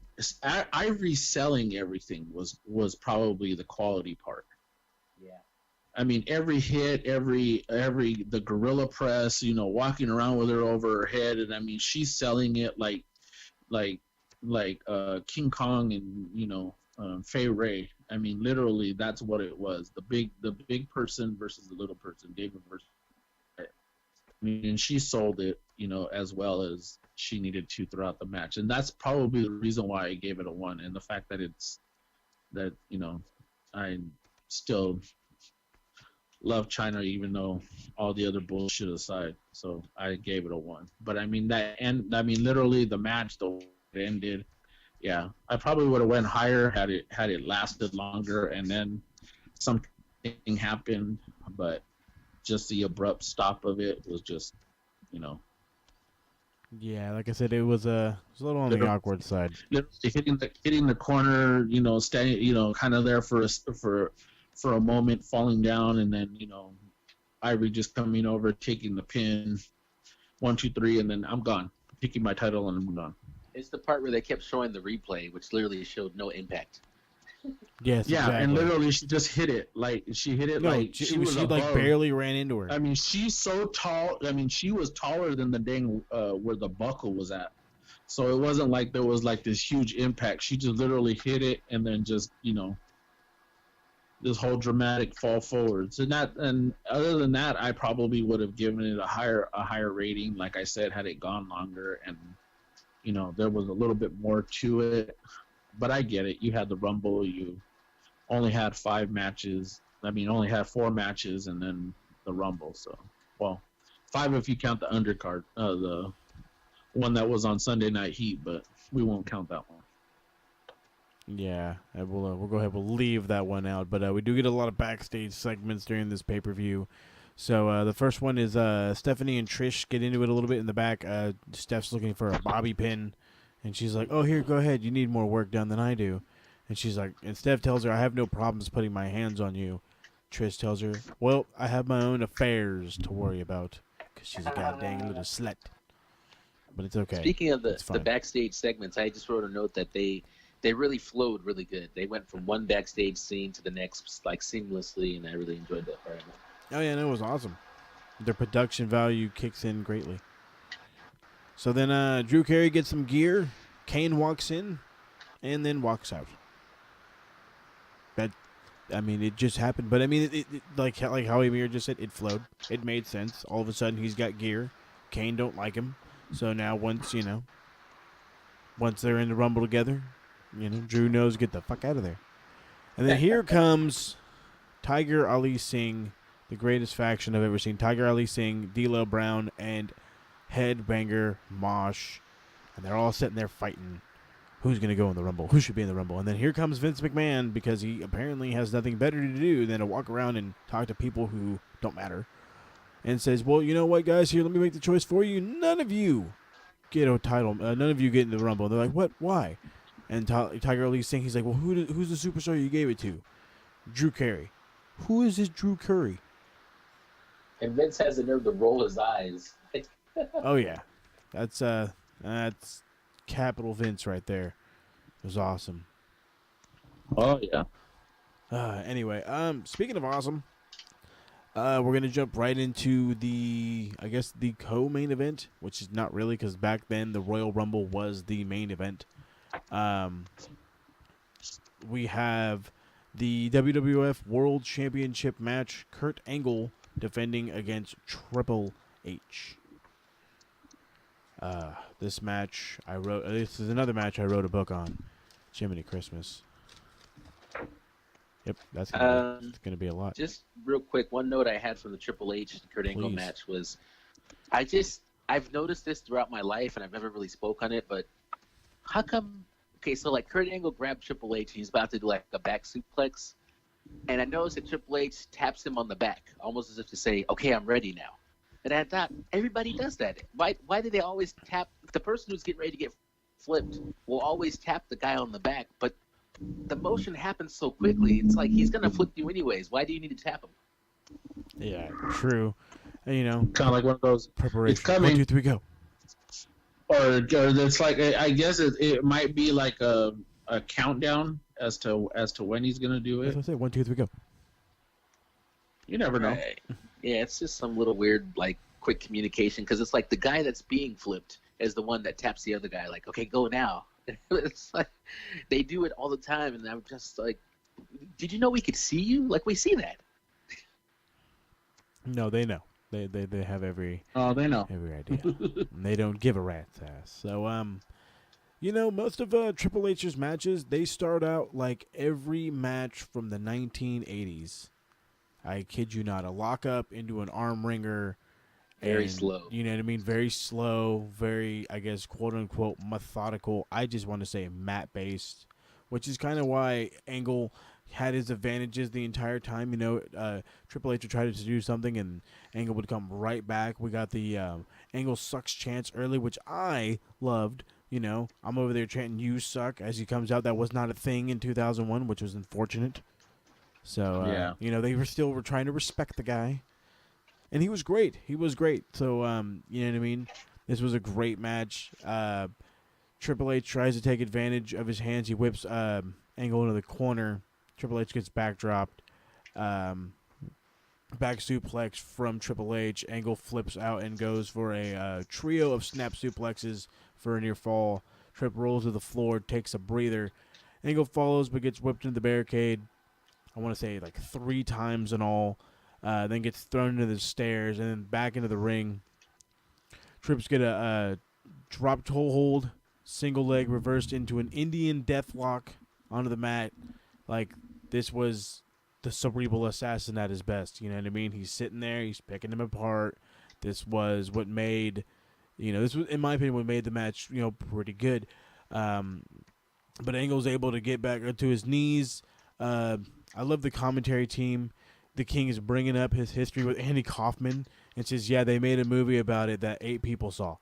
was probably the quality part. Yeah. I mean, every hit, the gorilla press, walking around with her over her head, and I mean, she's selling it like like King Kong and Fay Ray. I mean, literally, that's what it was. The big person versus the little person. David versus. I mean, and she sold it, as well as she needed to throughout the match, and that's probably the reason why I gave it a 1. And the fact that I still love China, even though all the other bullshit aside. So I gave it a 1. But I mean literally the match, the way it ended. Yeah, I probably would have went higher had it lasted longer, and then something happened. But just the abrupt stop of it was just, Yeah, like I said, it was a little on the awkward side. Literally hitting the corner, standing, kind of there for a moment, falling down, and then Ivory just coming over, taking the pin, 1, 2, 3, and then I'm gone, taking my title, and I'm gone. It's the part where they kept showing the replay, which literally showed no impact. Yes, yeah, exactly. And literally she just hit it like she like barely ran into her. I mean, she's so tall. I mean, she was taller than the dang where the buckle was at. So it wasn't like there was like this huge impact. She just literally hit it and then just this whole dramatic fall forwards. And other than that, I probably would have given it a higher rating. Like I said, had it gone longer and there was a little bit more to it. But I get it. You had the Rumble. You only had 5 matches. I mean, only had 4 matches and then the Rumble. So, well, 5 if you count the undercard, the one that was on Sunday Night Heat, but we won't count that one. Yeah, we'll go ahead. We'll leave that one out. But we do get a lot of backstage segments during this pay-per-view. So the first one is Stephanie and Trish get into it a little bit in the back. Steph's looking for a bobby pin. And she's like, oh, here, go ahead. You need more work done than I do. And she's like, and Steph tells her, I have no problems putting my hands on you. Trish tells her, well, I have my own affairs to worry about. Because she's a goddamn little slut. But it's okay. Speaking of the backstage segments, I just wrote a note that they really flowed really good. They went from one backstage scene to the next like seamlessly, and I really enjoyed that part of it. Oh, yeah, and it was awesome. Their production value kicks in greatly. So then Drew Carey gets some gear. Kane walks in and then walks out. It just happened. But, it like how Emir just said, it flowed. It made sense. All of a sudden, he's got gear. Kane don't like him. So now once they're in the Rumble together, Drew knows get the fuck out of there. And then here comes Tiger Ali Singh, the greatest faction I've ever seen. Tiger Ali Singh, D'Lo Brown, and Headbanger Mosh, and they're all sitting there fighting who's going to go in the Rumble, who should be in the Rumble. And then here comes Vince McMahon, because he apparently has nothing better to do than to walk around and talk to people who don't matter, and says, well, you know what, guys, here, let me make the choice for you. None of you get a title. None of you get in the Rumble. And they're like, what? Why? And Tiger Ali Singh, he's like, well, who's the superstar you gave it to? Drew Carey. Who is this Drew Carey? And Vince has the nerve to roll his eyes. Oh yeah, that's capital Vince right there. It was awesome. Oh yeah. Anyway, speaking of awesome, we're gonna jump right into the co-main event, which is not really, because back then the Royal Rumble was the main event. We have the WWF World Championship match. Kurt Angle defending against Triple H. This match this is another match I wrote a book on. Jiminy Christmas. Yep, that's gonna be a lot. Just real quick, one note I had from the Triple H Kurt Angle match was, I've noticed this throughout my life, and I've never really spoke on it, but how come? Okay, so like Kurt Angle grabbed Triple H, and he's about to do like a back suplex, and I noticed that Triple H taps him on the back, almost as if to say, "Okay, I'm ready now." And I thought, everybody does that. Why do they always tap? The person who's getting ready to get flipped will always tap the guy on the back, but the motion happens so quickly. It's like he's going to flip you anyways. Why do you need to tap him? Yeah, true. And, kind of like one of those preparation. It's coming. 1, 2, 3, go. Or it's like, I guess it might be like a countdown as to when he's going to do it. That's what I say. 1, 2, 3, go. You never know. Right. Yeah, it's just some little weird, like, quick communication, because it's like the guy that's being flipped is the one that taps the other guy, like, okay, go now. It's like they do it all the time, and I'm just like, did you know we could see you? Like we see that. No, they know. They have every They know. idea. And they don't give a rat's ass. So most of Triple H's matches, they start out like every match from the 1980s. I kid you not, a lockup into an arm wringer. Very slow. You know what I mean? Very slow, very, I guess, quote-unquote, methodical. I just want to say mat-based, which is kind of why Angle had his advantages the entire time. Triple H would try to do something, and Angle would come right back. We got the Angle sucks chants early, which I loved. I'm over there chanting, "You suck," as he comes out. That was not a thing in 2001, which was unfortunate. So, they were trying to respect the guy. And he was great. So, you know what I mean? This was a great match. Triple H tries to take advantage of his hands. He whips Angle into the corner. Triple H gets backdropped. Back suplex from Triple H. Angle flips out and goes for a trio of snap suplexes for a near fall. Trip rolls to the floor, takes a breather. Angle follows but gets whipped into the barricade. I want to say like 3 times in all. Then gets thrown into the stairs and then back into the ring. Trips get a drop toe hold, single leg reversed into an Indian deathlock onto the mat. Like, this was the cerebral assassin at his best. You know what I mean? He's sitting there. He's picking him apart. This was what made, this was, in my opinion, what made the match, pretty good. But Angle's able to get back to his knees. I love the commentary team. The King is bringing up his history with Andy Kaufman and says, yeah, they made a movie about it that 8 people saw.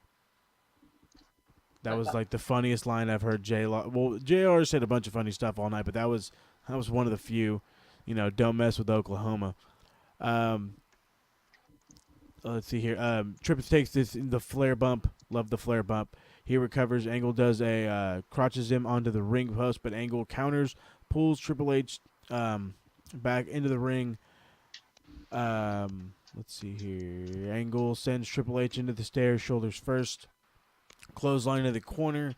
That was like the funniest line I've heard. JR said a bunch of funny stuff all night, but that was one of the few. Don't mess with Oklahoma. Let's see here. Trips takes the flare bump. Love the flare bump. He recovers. Angle does crotches him onto the ring post, but Angle counters, pulls Triple H back into the ring. Let's see here. Angle sends Triple H into the stairs, shoulders first. Clothesline to the corner.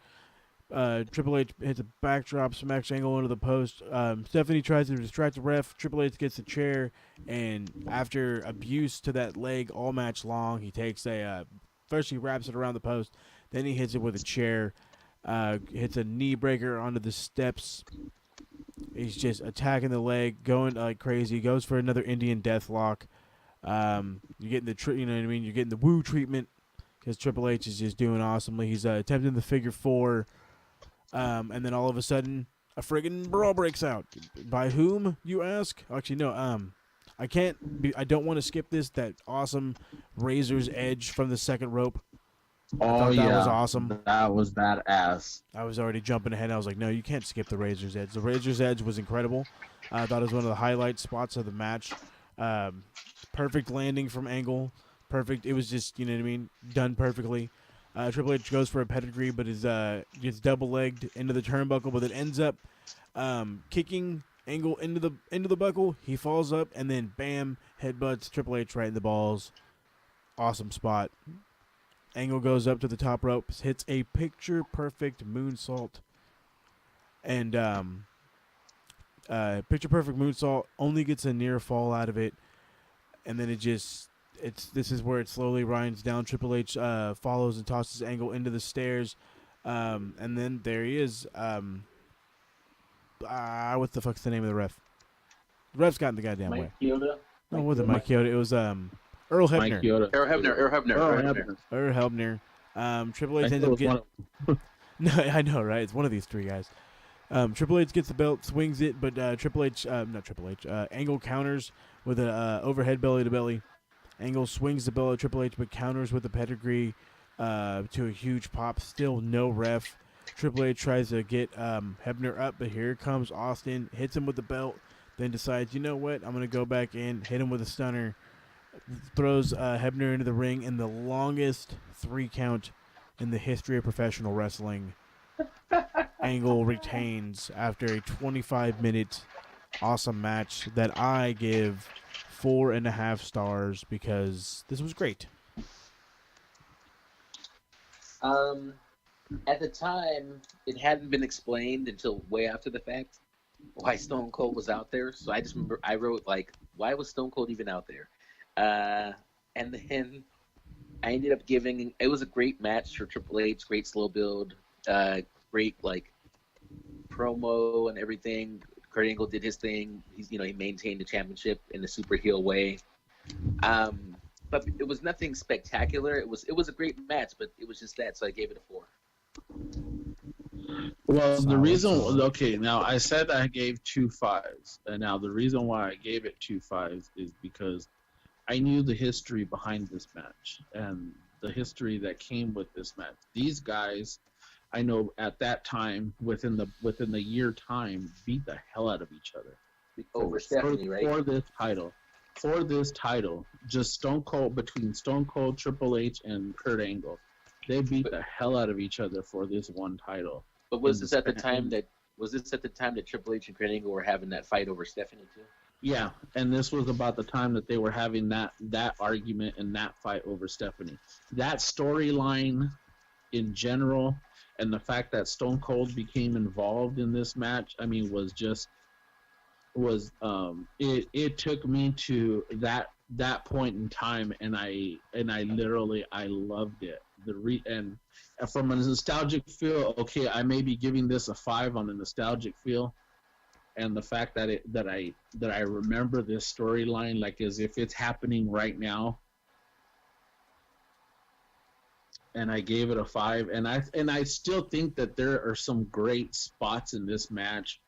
Triple H hits a backdrop, smacks Angle into the post. Stephanie tries to distract the ref. Triple H gets the chair, and after abuse to that leg all match long, he takes first he wraps it around the post, then he hits it with a chair, hits a knee breaker onto the steps. He's just attacking the leg, going like crazy. Goes for another Indian deathlock. You're getting You're getting the woo treatment because Triple H is just doing awesomely. He's attempting the figure 4, and then all of a sudden, a friggin' brawl breaks out. By whom, you ask? Actually, no. I don't want to skip this. That awesome Razor's Edge from the second rope. Oh, yeah. That was awesome. That was badass. I was already jumping ahead. I was like, no, you can't skip the Razor's Edge. The Razor's Edge was incredible. I thought it was one of the highlight spots of the match. Perfect landing from Angle. Perfect. It was just, done perfectly. Triple H goes for a pedigree, but gets double-legged into the turnbuckle, but it ends up kicking Angle into the buckle. He falls up, and then, bam, headbutts Triple H right in the balls. Awesome spot. Angle goes up to the top rope, hits a picture-perfect moonsault. And picture-perfect moonsault, only gets a near fall out of it. And then this is where it slowly winds down. Triple H follows and tosses Angle into the stairs. And then there he is. What the fuck's the name of the ref? The ref's got in the goddamn way. Chioda? No, it wasn't Mike Chioda. It was Earl Hebner. Earl Hebner. Triple H ends up getting... No, I know, right? It's one of these 3 guys. Triple H gets the belt, swings it, but Angle counters with an overhead belly to belly. Angle swings the belt at Triple H, but counters with a pedigree to a huge pop. Still no ref. Triple H tries to get Hebner up, but here comes Austin, hits him with the belt, then decides, you know what, I'm going to go back in, hit him with a stunner, throws Hebner into the ring in the longest 3 count in the history of professional wrestling. Angle retains after a 25-minute awesome match that I give 4.5 stars because this was great. At the time, it hadn't been explained until way after the fact why Stone Cold was out there. So I just remember I wrote like, why was Stone Cold even out there? And then I ended up giving. It was a great match for Triple H. Great slow build. Great like promo and everything. Kurt Angle did his thing. He maintained the championship in a super heel way. But it was nothing spectacular. It was a great match, but it was just that. So I gave it a 4. Well, the reason, Solid. okay, now I said I gave 2 5s, and now the reason why I gave it 2 5s is because I knew the history behind this match and the history that came with this match. These guys, I know at that time, within the year time, beat the hell out of each other Over Stephanie, right? For this title, just Stone Cold, between Stone Cold, Triple H, and Kurt Angle, they beat the hell out of each other for this one title. But was this at the time that Triple H and Kurt Angle were having that fight over Stephanie too? Yeah, and this was about the time that they were having that argument and that fight over Stephanie. That storyline in general, and the fact that Stone Cold became involved in this match, I mean, it took me to that point in time, and I literally I loved it. And from a nostalgic feel, okay, I may be giving this a 5 on a nostalgic feel, and the fact that I remember this storyline like as if it's happening right now, and I gave it a 5, and I still think that there are some great spots in this match,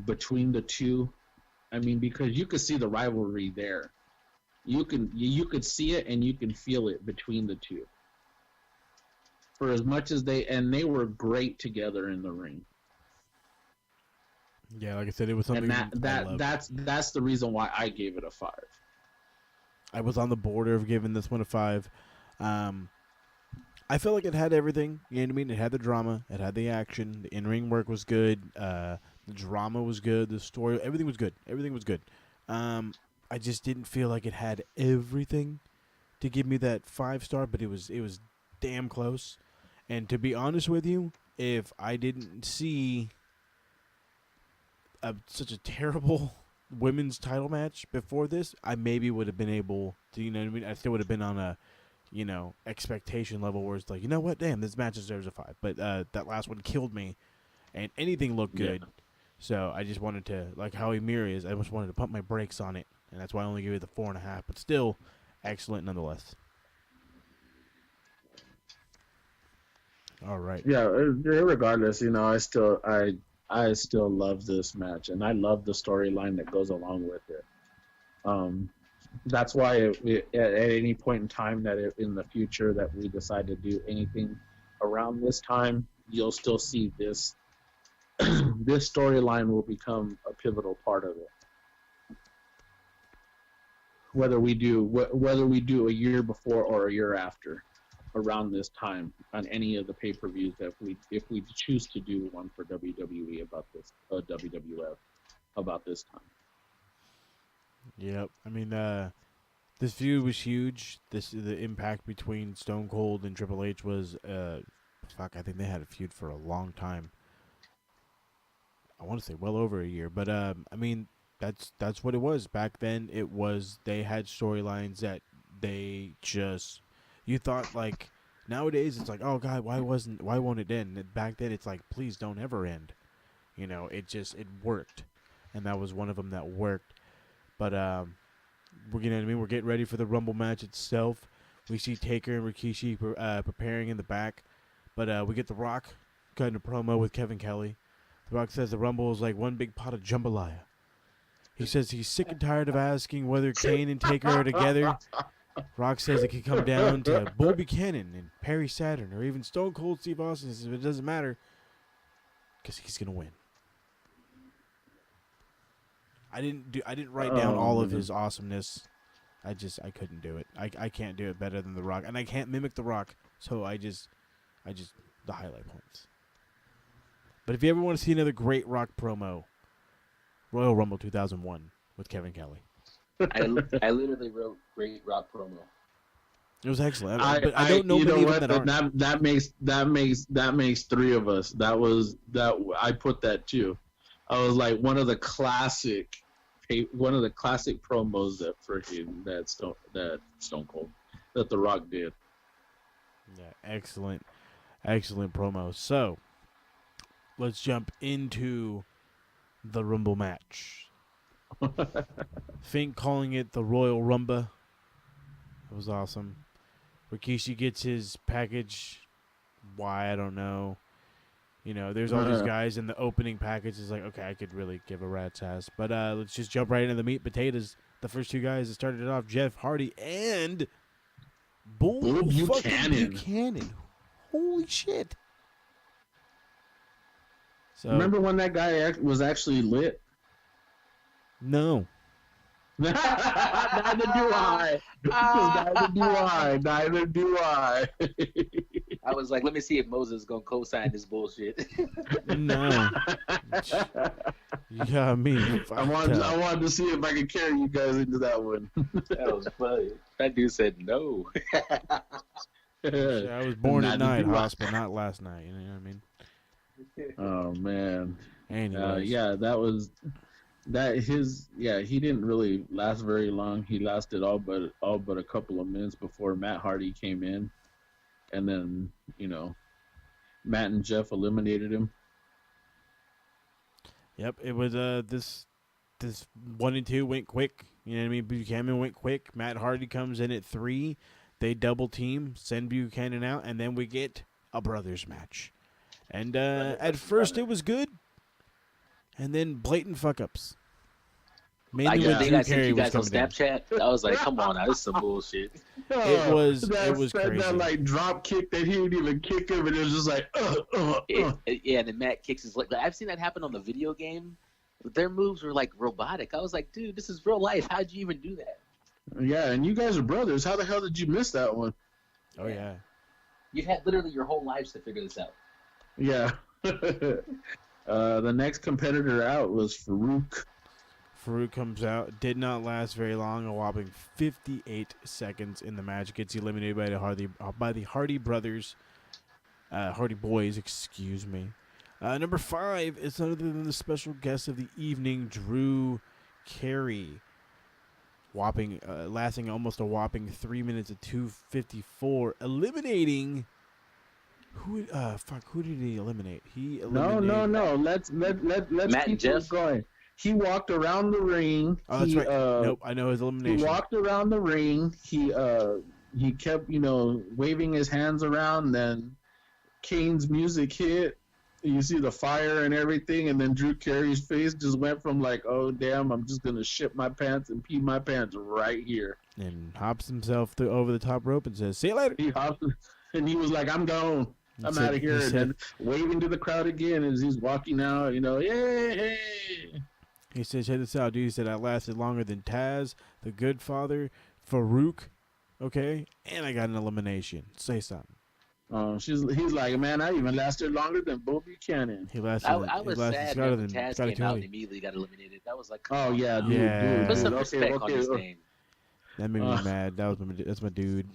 between the two. I mean, because you could see the rivalry there. You could see it and you can feel it between the two. For as much as they were great together in the ring. Yeah, like I said, it was something. And that's the reason why I gave it a 5. I was on the border of giving this one a 5. I felt like it had everything. You know what I mean? It had the drama, it had the action, the in-ring work was good, the drama was good, the story, everything was good. Everything was good. I just didn't feel like it had everything to give me that 5-star, but it was damn close. And to be honest with you, if I didn't see such a terrible women's title match before this, I maybe would have been able to, you know what I mean? I still would have been on a, expectation level where it's like, you know what, damn, this match deserves a 5. But that last one killed me, and anything looked good. Yeah. So I just wanted to, like how Emir is, I just wanted to pump my brakes on it, and that's why I only gave it the 4.5. But still, excellent nonetheless. All right. Yeah, regardless, I still love this match, and I love the storyline that goes along with it. That's why at any point in time in the future that we decide to do anything around this time, you'll still see this this storyline will become a pivotal part of it. Whether we do a year before or a year after, around this time on any of the pay-per-views that if we choose to do one for WWE about this, WWF about this time. Yep. I mean, this feud was huge. The impact between Stone Cold and Triple H was, I think they had a feud for a long time. I want to say well over a year, but I mean, that's what it was back then. It was, they had storylines that they just, you thought, like, nowadays it's like, oh God, why won't it end? And back then it's like, please don't ever end. It worked, and that was one of them that worked. But we're getting ready for the Rumble match itself. We see Taker and Rikishi preparing in the back, but we get The Rock cutting a promo with Kevin Kelly. The Rock says the Rumble is like one big pot of jambalaya. He says he's sick and tired of asking whether Kane and Taker are together. Rock says it could come down to Bull Buchanan and Perry Saturn, or even Stone Cold Steve Austin. He says it doesn't matter because he's gonna win. I didn't write down all of his awesomeness. I couldn't do it. I can't do it better than The Rock, and I can't mimic The Rock. So I just the highlight points. But if you ever want to see another great Rock promo, Royal Rumble 2001 with Kevin Kelly. I literally wrote great Rock promo. It was excellent. But I don't know you many know of what? them that aren't. That makes three of us. That I put that too. I was like one of the classic promos that Stone Cold that The Rock did. Yeah, excellent promo. So let's jump into the Rumble match. Fink calling it the Royal Rumble. It was awesome. Rikishi gets his package. Why, I don't know. You know, there's all these guys in the opening package. It's like, okay, I could really give a rat's ass. But let's just jump right into the meat and potatoes. The first two guys that started it off, Jeff Hardy and Bull Buchanan. Holy shit. So, remember when that guy was actually lit? No. Neither do I. Neither do I. I was like, let me see if Moses is gonna co-sign this bullshit. No. You got me. I wanted to see if I could carry you guys into that one. That was funny. That dude said no. I was born at night, hospital, not last night. You know what I mean? Oh man. Anyways. He didn't really last very long. He lasted all but a couple of minutes before Matt Hardy came in, and then Matt and Jeff eliminated him. Yep, it was this 1 and 2 went quick. You know what I mean? Buchanan went quick. Matt Hardy comes in at 3. They double team, send Buchanan out, and then we get a brothers match. And at first it was good, and then blatant fuck ups. Mainly when Drew Carey was coming down. Snapchat. I was like, come on, now, this is some bullshit. It was crazy. That like drop kick that he didn't even kick him, and it was just like, Yeah, and then Matt kicks his leg. I've seen that happen on the video game. Their moves were like robotic. I was like, dude, this is real life. How'd you even do that? Yeah, and you guys are brothers. How the hell did you miss that one? Oh yeah. You've had literally your whole lives to figure this out. Yeah. The next competitor out was Farouk. Farouk comes out, did not last very long, a whopping 58 seconds in the match. Gets eliminated by the Hardy brothers, Hardy boys, excuse me. Number 5 is none other than the special guest of the evening, Drew Carey. Lasting almost a whopping 3 minutes of 2:54, eliminating. Who did he eliminate? He eliminated. No. Let's Matt keep it going. He walked around the ring. Oh, that's right. Nope, I know his elimination. He walked around the ring. He kept waving his hands around. Then Kane's music hit. You see the fire and everything, and then Drew Carey's face just went from like, oh damn, I'm just gonna shit my pants and pee my pants right here. And hops himself over the top rope and says, "See you later." He hopped, and he was like, "I'm gone. I'm out of here." And then waving to the crowd again as he's walking out. Yay! He said, check this out, dude. He said, I lasted longer than Taz, the Good Father, Farouk, okay? And I got an elimination. Say something. He's like, man, I even lasted longer than Bull Buchanan. I was sad when Taz came out and immediately got eliminated. That was like, oh, yeah, dude. Yeah. Dude. Put some respect on his name. That made me mad. That's my dude.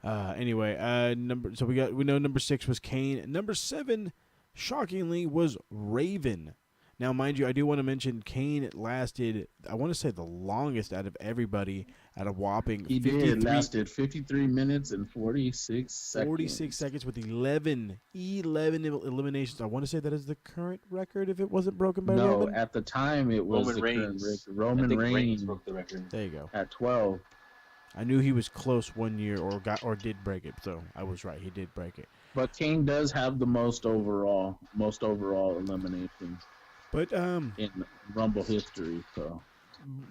Anyway, we know number 6 was Kane. Number 7, shockingly, was Raven. Now, mind you, I do want to mention Kane lasted, I want to say, the longest out of everybody at a whopping 53. Lasted 53 minutes and 46 seconds. 46 seconds with 11 eliminations. I want to say that is the current record if it wasn't broken by Roman. No, at the time it was current record. Roman Reigns broke the record. There you go. At 12. I knew he was close one year or did break it, so I was right. He did break it. But Kane does have the most overall eliminations. But in Rumble history, so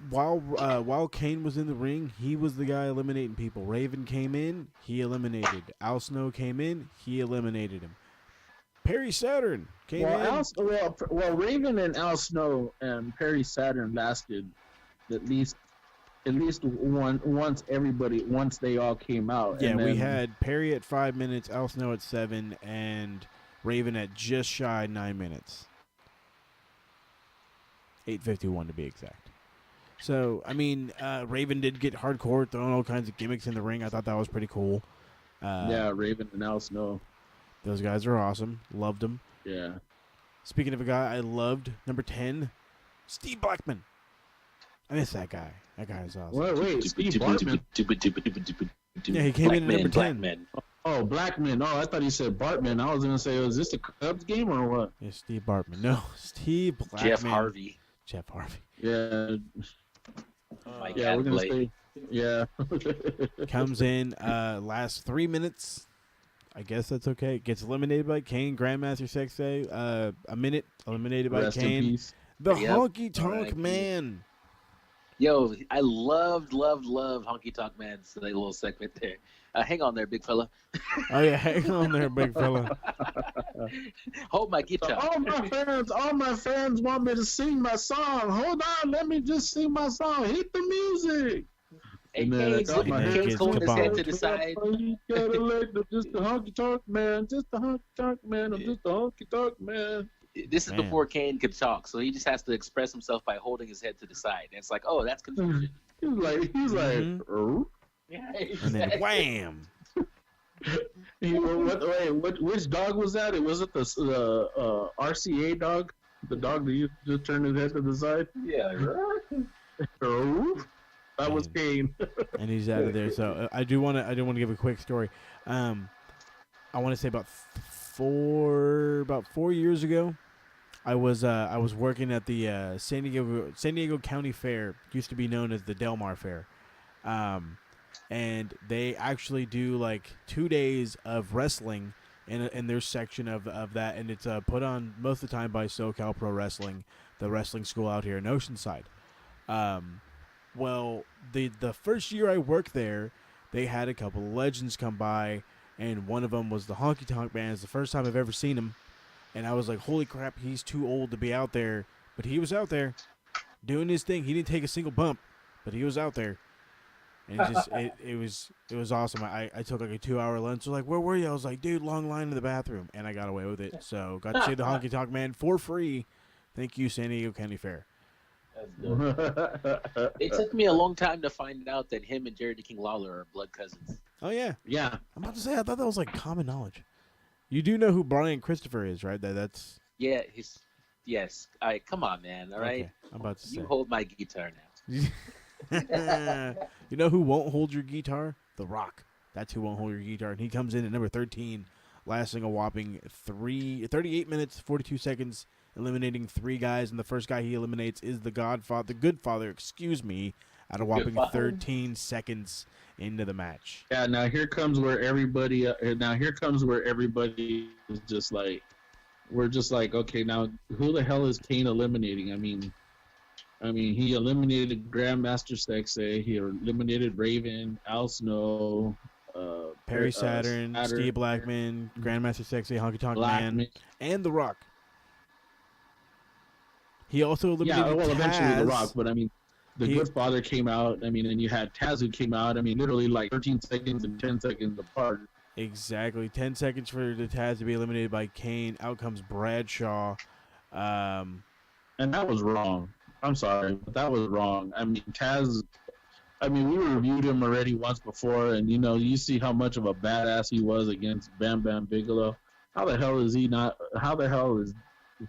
while Kane was in the ring, he was the guy eliminating people. Raven came in, he eliminated. Al Snow came in, he eliminated him. Perry Saturn came in. Raven and Al Snow and Perry Saturn lasted at least once they all came out. Yeah, we had Perry at 5 minutes, Al Snow at 7, and Raven at just shy 9 minutes. 8:51 to be exact. So, I mean, Raven did get hardcore, throwing all kinds of gimmicks in the ring. I thought that was pretty cool. Yeah, Raven and Al Snow. Those guys are awesome. Loved them. Yeah. Speaking of a guy I loved, number 10, Steve Blackman. I miss that guy. That guy is awesome. Wait, Steve Bartman. Yeah, he came in at number 10. Oh, Blackman. Oh, I thought he said Bartman. I was going to say, is this a Cubs game or what? Yeah, Steve Bartman. No, Steve Blackman. Jeff Harvey. Yeah. Mike Yeah, we're going to Adley. say, yeah. Comes in, lasts 3 minutes. I guess that's okay. Gets eliminated by Kane. Grandmaster Sexay, a minute, eliminated by Rest in Kane. peace. The Yep. Honky Tonk R.I.P. Man. Yo, I loved Honky Tonk Man's little segment there. Hang on there, big fella. Oh, yeah, hang on there, big fella. Hold my So guitar. all my fans want me to sing my song. Hold on, let me just sing my song. Hit the music. And And then I Kane's got my Kane's kids holding his head kebab. to the side. You gotta let the, just the honky tonk man, just the honky tonk man. I'm just the honky tonk man. This is Man. before Kane could talk, so he just has to express himself by holding his head to the side. And it's like, oh, that's confusion. He's like, Mhm. oh. Yeah, And then wham. Which dog was that? It was it the RCA dog, the dog that you just turned his head to the side. yeah. Oh, that was Man. Kane. And he's out of there. So I do want to give a quick story. I want to say about 4 years ago, I was working at the San Diego County Fair. Used to be known as the Del Mar Fair, and they actually do like 2 days of wrestling in their section of that, and it's put on most of the time by SoCal Pro Wrestling, the wrestling school out here in Oceanside. Well, the first year I worked there, they had a couple of legends come by, and one of them was the Honky Tonk Man. It's the first time I've ever seen him, and I was like, holy crap, he's too old to be out there. But he was out there doing his thing. He didn't take a single bump, but he was out there. And it was awesome. I took like a 2-hour lunch. They're like, where were you? I was like, dude, long line in the bathroom. And I got away with it. So got to see the Honky Tonk Man for free. Thank you, San Diego County Fair. It took me a long time to find out that him and Jerry the King Lawler are blood cousins. Oh, yeah. Yeah. I'm about to say, I thought that was like common knowledge. You do know who Brian Christopher is, right? That's Yeah, yes. All right, come on, man. All right, okay. I'm about to say. you hold my guitar now. You know who won't hold your guitar? The Rock. That's who won't hold your guitar. And he comes in at number 13, lasting a whopping 38 minutes, 42 seconds, eliminating 3 guys. And the first guy he eliminates is the Good Father, at a whopping 13 seconds into the match. Yeah. Now here comes where everybody. Is just like, we're just like, okay, now who the hell is Kane eliminating? I mean, he eliminated Grandmaster Sexay. He eliminated Raven, Al Snow, Perry Saturn, Steve Blackman, Grandmaster Sexy, Honky Tonk Man, and The Rock. He also eliminated eventually The Taz. Rock, but I mean, the Good Father came out. I mean, and you had Taz who came out. I mean, literally like 13 seconds and 10 seconds apart. Exactly. 10 seconds for the Taz to be eliminated by Kane. Out comes Bradshaw. And that was wrong. I'm sorry, but that was wrong. I mean, Taz. I mean, we reviewed him already once before, and you see how much of a badass he was against Bam Bam Bigelow. How the hell is he not? How the hell is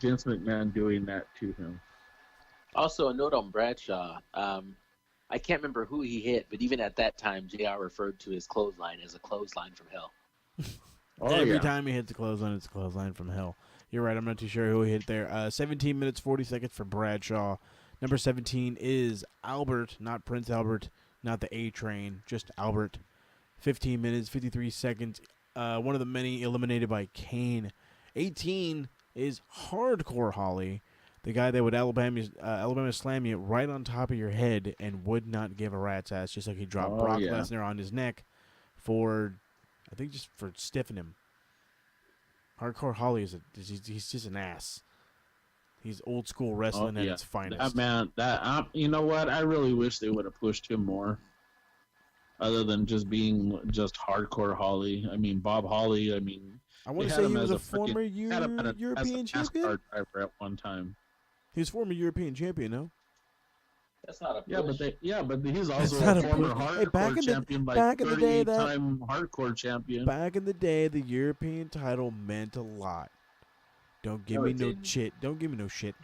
Vince McMahon doing that to him? Also, a note on Bradshaw. I can't remember who he hit, but even at that time, JR referred to his clothesline as a clothesline from hell. Every time he hits a clothesline, it's a clothesline from hell. You're right. I'm not too sure who he hit there. 17 minutes, 40 seconds for Bradshaw. Number 17 is Albert, not Prince Albert, not the A-Train, just Albert. 15 minutes, 53 seconds. One of the many eliminated by Kane. 18 is Hardcore Holly, the guy that would Alabama slam you right on top of your head and would not give a rat's ass, just like he dropped Brock Lesnar on his neck for stiffing him. Hardcore Holly he's just an ass. He's old school wrestling at its finest. You know what? I really wish they would have pushed him more. Other than just being just Hardcore Holly. I mean, Bob Holly. I mean, I want to say he was a former European champion. Driver at one time. He was former European champion, no? That's not a Yeah, push. but he's That's also not a a former push. Hey, hardcore champion, like back in the day, 38-time hardcore champion. back in the day, the European title meant a lot. Don't give No, me it no didn't. shit. Don't give me no shit.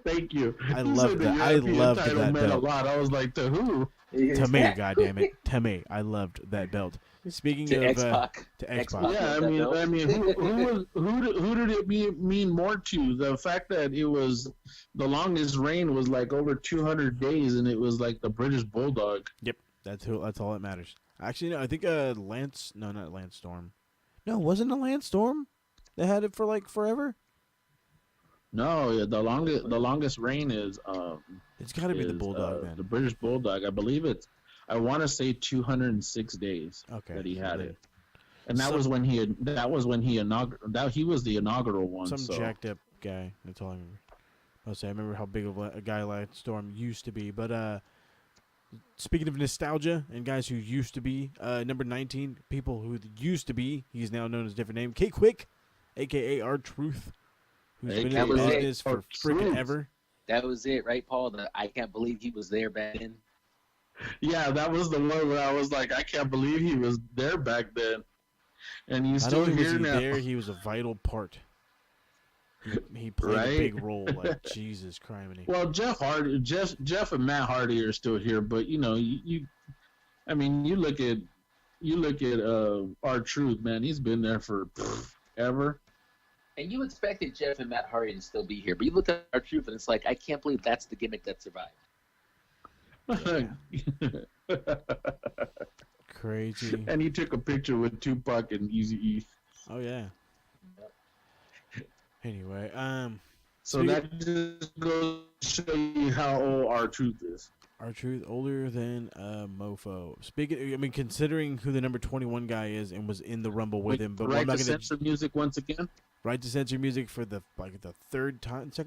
Thank you. I You loved said the that. I European loved title that meant belt. a lot. I was like, to who? To me, goddammit. To me, I loved that belt. Speaking To of X-Pac. to X-Pac. X-Pac. Yeah, I mean, who did it mean more to? The fact that it was the longest reign was like over 200 days, and it was like the British Bulldog. Yep, that's all that matters. Actually, no, I think Lance. No, not Lance Storm. No, wasn't it Lance Storm? They had it for like forever. No, yeah, the longest reign is It's got to be the Bulldog then. the British Bulldog. I believe it's. I want to say 206 days Okay, that he had then it, and that was when he he was the inaugural one. some So. jacked up guy. That's all I remember. I remember how big of a guy Lance Storm used to be. But speaking of nostalgia and guys who used to be, number 19, people who used to be, he's now known as a different name. K-Quick, a.k.a. R-Truth, who's been in That the was it. business for freaking ever. That was it, right, Paul? I can't believe he was there back then. Yeah, that was the one where I was like, I can't believe he was there back then, and he's Not still only was here he now. there, he was a vital part. He played Right? a big role. Like Jesus Christ. Well, Jeff and Matt Hardy are still here, but you know, I mean, you look at R-Truth, man. He's been there for ever. And you expected Jeff and Matt Hardy to still be here, but you look at our truth and it's like, I can't believe that's the gimmick that survived. Crazy. And he took a picture with Tupac and Eazy-E. Oh yeah. Anyway, So that just goes to show you how old R-Truth is. R-Truth older than a mofo. Speaking, I mean, considering who the number 21 guy is and was in the Rumble with him, but right I'm not to gonna censor music once again. right to censor music for the second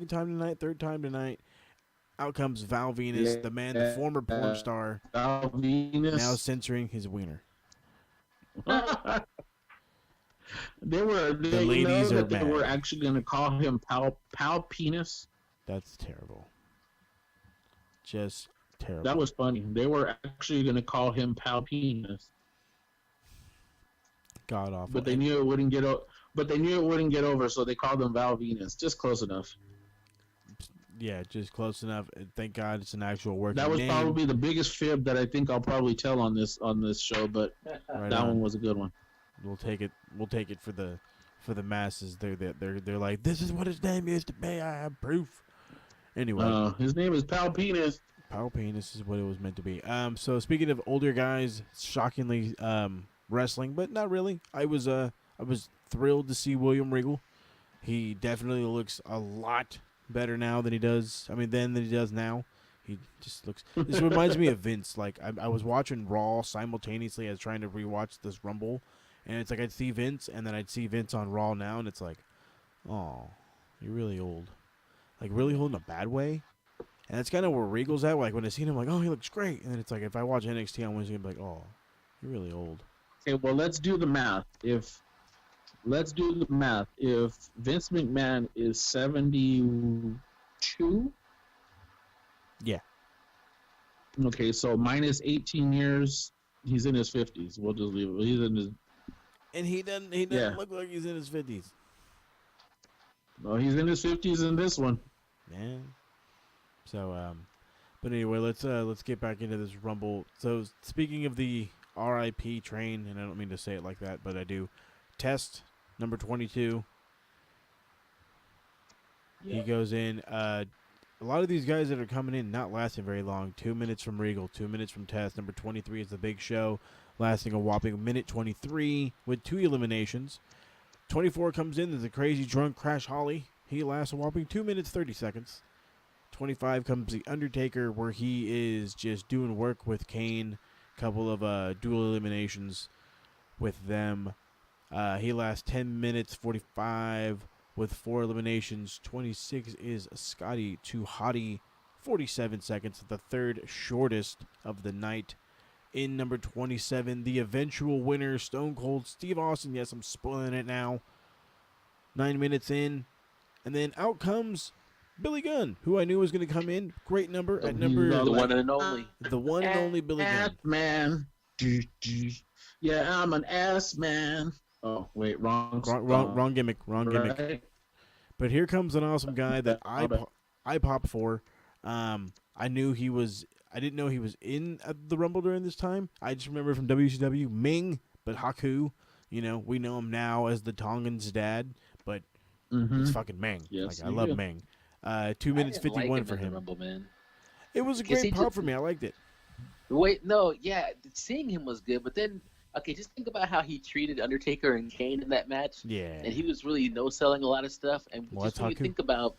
time tonight. Out comes Val Venus, the man, the former porn star, Val Venus. now censoring his wiener. They ladies are they mad. were actually going to call him Pal Penis. That's terrible. Just terrible. That was funny. They were actually going to call him Pal Penis, god awful. but they knew it wouldn't get over, so they called him Val Venus. Just close enough. Yeah, just close enough. Thank God it's an actual working That was name. probably the biggest fib that I think I'll probably tell on this show, but Right that on. one was a good one. We'll take it for the masses. They're like, this is what his name is to me. I have proof. Anyway, His name is Pal Penis. Power Penis is what it was meant to be. So speaking of older guys, shockingly wrestling, but not really. I was thrilled to see William Regal. He definitely looks a lot better now than he does. I mean, then than he does now. He just looks. This reminds me of Vince. Like I was watching Raw simultaneously as trying to rewatch this Rumble, and it's like I'd see Vince, and then I'd see Vince on Raw now, and it's like, oh, you're really old. Like really old in a bad way. And that's kind of where Regal's at. Like when I see him, like, oh, he looks great. And then it's like if I watch NXT on Wednesday, I'm like, oh, you're really old. Okay, well, let's do the math. If Vince McMahon is 72, Yeah. okay, so minus 18 years, he's in his 50s. We'll just leave it. He's in his. And he doesn't Yeah. look like he's in his 50s. No, he's in his 50s in this one. Man. So, but anyway, let's get back into this Rumble. So, speaking of the RIP train, and I don't mean to say it like that, but I do. Test number 22. Yeah. He goes in. A lot of these guys that are coming in not lasting very long. 2 minutes from Regal, 2 minutes from Test. Number 23 is the Big Show, lasting a whopping minute 23 with 2 eliminations. 24 comes in. There's a crazy drunk Crash Holly. He lasts a whopping 2 minutes 30 seconds. 25 comes the Undertaker, where he is just doing work with Kane. Couple of dual eliminations with them. He lasts 10 minutes 45 with 4 eliminations. 26 is Scotty Too Hottie, 47 seconds, the third shortest of the night. In number 27, the eventual winner, Stone Cold Steve Austin. Yes, I'm spoiling it now. 9 minutes in. And then out comes Billy Gunn, who I knew was going to come in. Great number at The number The one and only. the one and only Billy ass Gunn. man. Yeah, I'm an ass man. Oh wait, wrong Wrong gimmick. right? But here comes an awesome guy that My bad. I popped for. I knew he was. I didn't know he was in the Rumble during this time. I just remember from WCW Ming, but Haku. We know him now as the Tongan's dad, but it's fucking Ming. Yes, I love Ming. 2 minutes 51 for in the him. Rumble, man. It was a 'Cause great he pop just- for me. I liked it. Wait, no, yeah, seeing him was good, but then, okay, just think about how he treated Undertaker and Kane in that match. Yeah. And he was really no-selling a lot of stuff. And Well, just when you that's Haku. think about,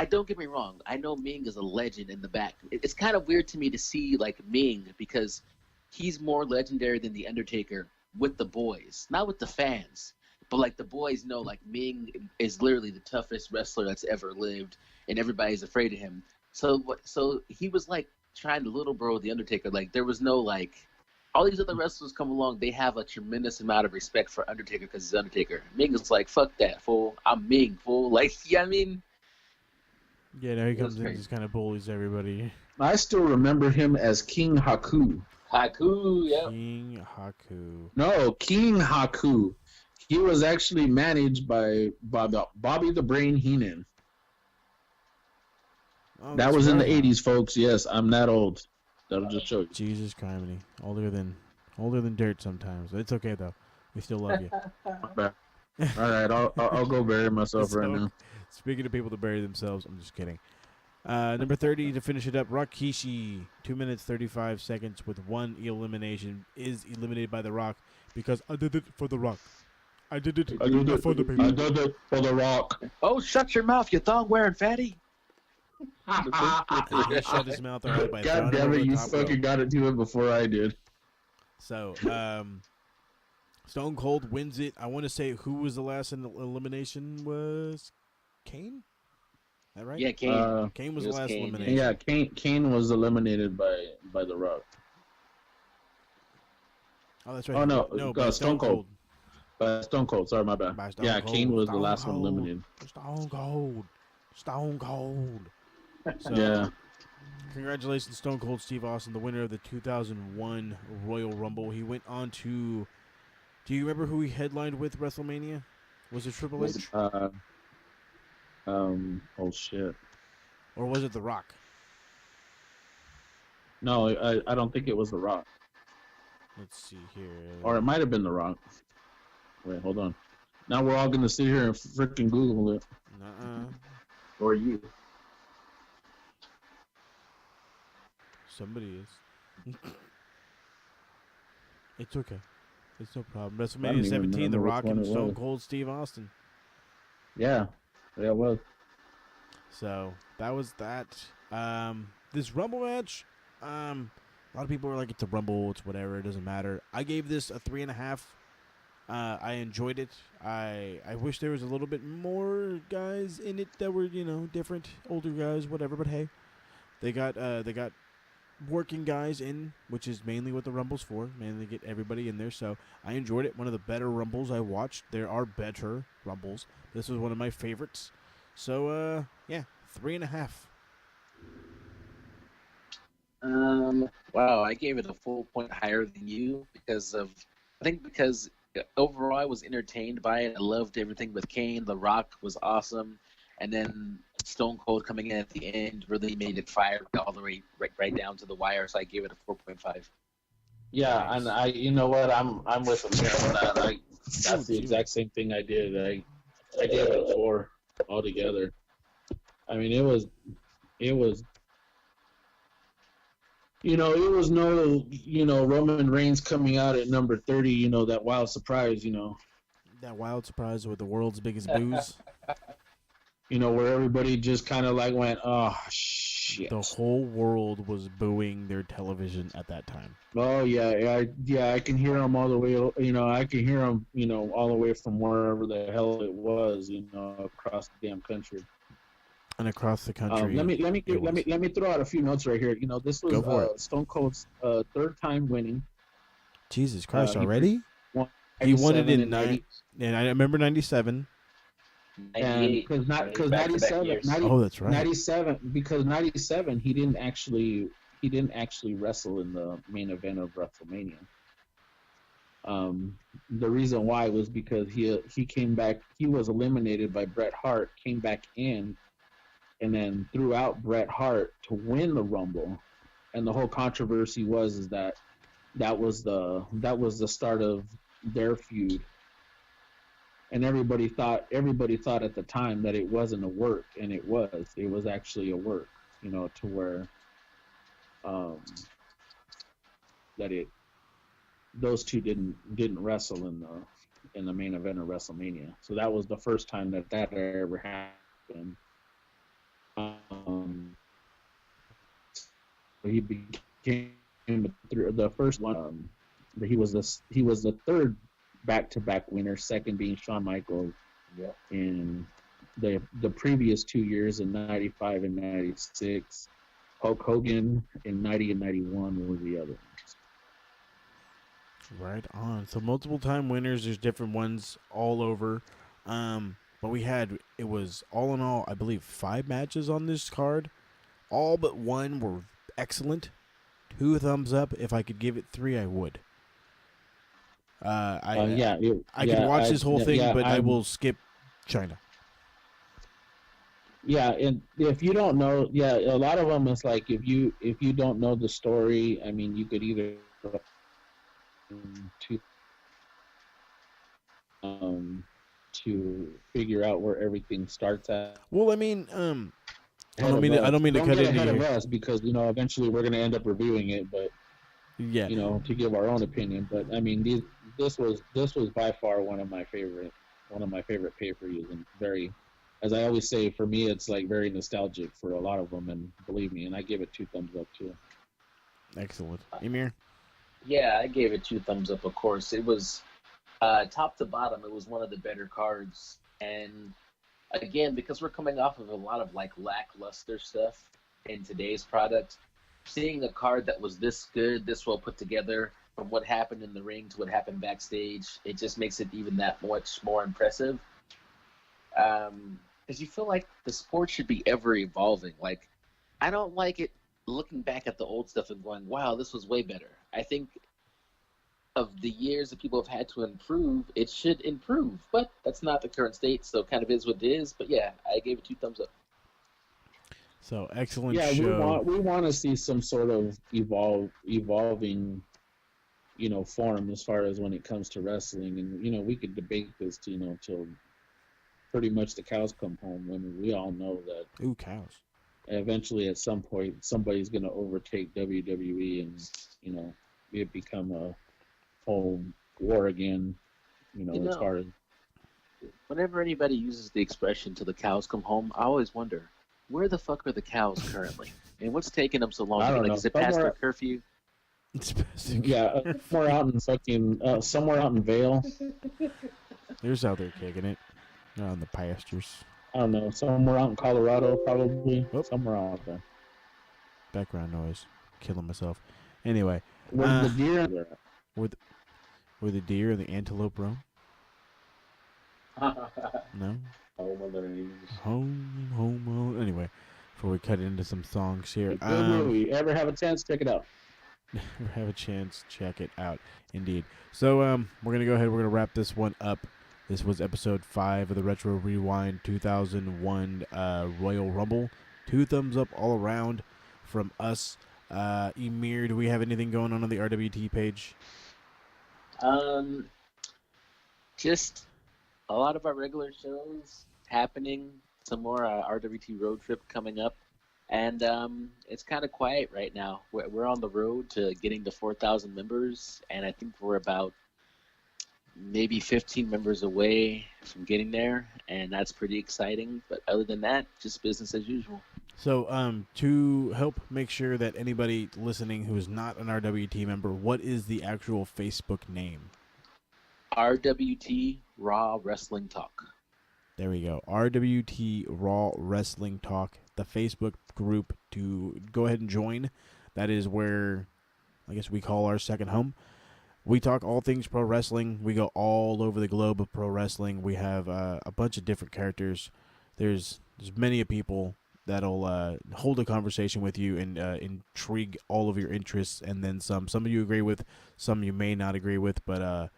don't get me wrong, I know Ming is a legend in the back. It's kind of weird to me to see, like, Ming, because he's more legendary than the Undertaker with the boys, not with the fans. But, like, the boys know, like, Ming is literally the toughest wrestler that's ever lived, and everybody's afraid of him. So he was, like, trying to little bro the Undertaker. Like, there was no, like, all these other wrestlers come along, they have a tremendous amount of respect for Undertaker because he's Undertaker. Ming is like, fuck that, fool. I'm Ming, fool. Like, yeah, I mean, Yeah, now he It was comes in and great. just kind of bullies everybody. I still remember him as King Haku. Haku, yeah. King Haku. No, King Haku. He was actually managed by Bobby the Brain Heenan. Oh, That that's was in the right. 80s, folks. Yes, I'm that old. That'll just show you. Jesus criminy. Older than dirt sometimes. It's okay though. We still love you. All right, I'll go bury myself right So, now. Speaking of people to bury themselves, I'm just kidding. Number 30 to finish it up, Rikishi. 2 minutes 35 seconds with one elimination is eliminated by The Rock because I did it for The Rock. I did it I did it for the I people. did it for The Rock. Oh, shut your mouth, you thong-wearing fatty. And he shut his mouth alright by throwing God him damn over it, the you top fucking rope. got it to it before I did. So, Stone Cold wins it. I want to say who was the last in the elimination was Kane? Is that right? Yeah, Kane. Kane was It the was last Kane, elimination. Yeah, Kane was eliminated by The Rock. Oh, that's right. Oh, no, by Stone Cold. Stone Cold, sorry, my bad. By Stone Yeah, Cold. Kane was the Stone last one Cold. eliminated. Stone Cold. So, Yeah. congratulations, Stone Cold Steve Austin, the winner of the 2001 Royal Rumble. He went on to. Do you remember who he headlined with WrestleMania? Was it Triple H Oh shit. or was it The Rock? No, I don't think it was The Rock. Let's see here. Or it might have been The Rock. Wait, hold on. Now we're all gonna sit here and freaking Google it. Nuh-uh. Or you. Somebody is. It's okay. It's no problem. I don't WrestleMania even 17, The remember which Rock one and it Stone was. Cold Steve Austin. Yeah, it was. So that was that. This Rumble match, a lot of people were like, it's a Rumble, it's whatever, it doesn't matter. I gave this a 3.5. I enjoyed it. I wish there was a little bit more guys in it that were, different, older guys, whatever. But hey, they got working guys in, which is mainly what the Rumble's for. Mainly get everybody in there. So I enjoyed it. One of the better Rumbles I watched. There are better Rumbles. This was one of my favorites. So yeah, 3.5. Wow, I gave it a full point higher than you because overall I was entertained by it. I loved everything with Kane. The Rock was awesome, and then Stone Cold coming in at the end really made it fire all the way right down to the wire. So I gave it a 4.5. Yeah, Nice. and you know what? I'm with him here on that. That's the Dude. exact same thing I did. I gave it a 4 altogether. I mean, it was. It was no, Roman Reigns coming out at number 30. That wild surprise. That wild surprise with the world's biggest booze. Where everybody just kind of like went, oh shit. The whole world was booing their television at that time. Oh yeah, I can hear them all the way. I can hear them, all the way from wherever the hell it was, across the damn country. And across the country. Let me throw out a few notes right here. This Go for was it. Stone Cold's third time winning. Jesus Christ, he already? He won it 97 in and 90. And I remember 97. And 98. because Back-to-back 97, years. 90, Oh, that's right. 97, because 97 he didn't actually wrestle in the main event of WrestleMania. The reason why was because he came back. He was eliminated by Bret Hart, came back in, and then threw out Bret Hart to win the Rumble. And the whole controversy was that was the start of their feud. And everybody thought at the time that it wasn't a work, and it was actually a work, to where those two didn't wrestle in the main event of WrestleMania. So that was the first time that ever happened. He became the first one. He was the third back-to-back winner, second being Shawn Michaels. Yeah. In the previous 2 years, in 95 and 96. Hulk Hogan in 90 and 91 were the other ones. Right on. So multiple time winners. There's different ones all over. But it was all in all, I believe, 5 matches on this card. All but one were excellent. 2 thumbs up. If I could give it 3, I would. I could watch this whole thing, but I will skip China. Yeah, and if you don't know, a lot of them is like if you don't know the story, I mean, you could either to figure out where everything starts at. Well, I mean, I don't mean to cut into ahead of you. us because eventually we're going to end up reviewing it, but Yeah, to give our own opinion. But I mean, this was by far one of my favorite pay-per-views, and very, as I always say, for me it's like very nostalgic for a lot of them, and believe me, and I give it 2 thumbs up too. excellent. Emir? Yeah, I gave it 2 thumbs up, of course. It was top to bottom, it was one of the better cards. And again, because we're coming off of a lot of like lackluster stuff in today's product, seeing a card that was this good, this well put together, from what happened in the ring to what happened backstage, it just makes it even that much more impressive. Because you feel like the sport should be ever evolving. Like, I don't like it looking back at the old stuff and going, wow, this was way better. I think of the years that people have had to improve, it should improve. But that's not the current state, so it kind of is what it is. But yeah, I gave it 2 thumbs up. So, excellent Yeah, show. we want to see some sort of evolving, form as far as when it comes to wrestling, and we could debate this, till pretty much the cows come home. I mean, we all know that. Ooh, cows. Eventually, at some point, somebody's going to overtake WWE, and it become a whole war again. As far as whenever anybody uses the expression "till the cows come home," I always wonder, where the fuck are the cows currently? And what's taking them so long? I don't know. Is it past their curfew? It's best. Yeah, somewhere out in Vale. They're just out there kicking it. They're on the pastures. I don't know, somewhere out in Colorado, probably. Oh. Somewhere out there. Background noise. Killing myself. Anyway. Where the deer? Were the deer and the antelope roam? No? Home. Anyway, before we cut into some songs here. Good movie. Ever have a chance, check it out. Never have a chance, check it out. Indeed. So, we're going to go ahead. We're going to wrap this one up. This was episode 5 of the Retro Rewind 2001 Royal Rumble. 2 thumbs up all around from us. Emir, do we have anything going on the RWT page? Just a lot of our regular shows happening. Some more RWT road trip coming up. And it's kind of quiet right now. We're on the road to getting to 4,000 members, and I think we're about maybe 15 members away from getting there, and that's pretty exciting. But other than that, just business as usual. So, to help make sure that anybody listening who is not an RWT member, what is the actual Facebook name? RWT Raw Wrestling Talk. There we go. RWT Raw Wrestling Talk, the Facebook group to go ahead and join. That is where I guess we call our second home. We talk all things pro wrestling. We go all over the globe of pro wrestling. We have a bunch of different characters. There's many people that'll hold a conversation with you and intrigue all of your interests, and then some. Some of you agree with, some you may not agree with, but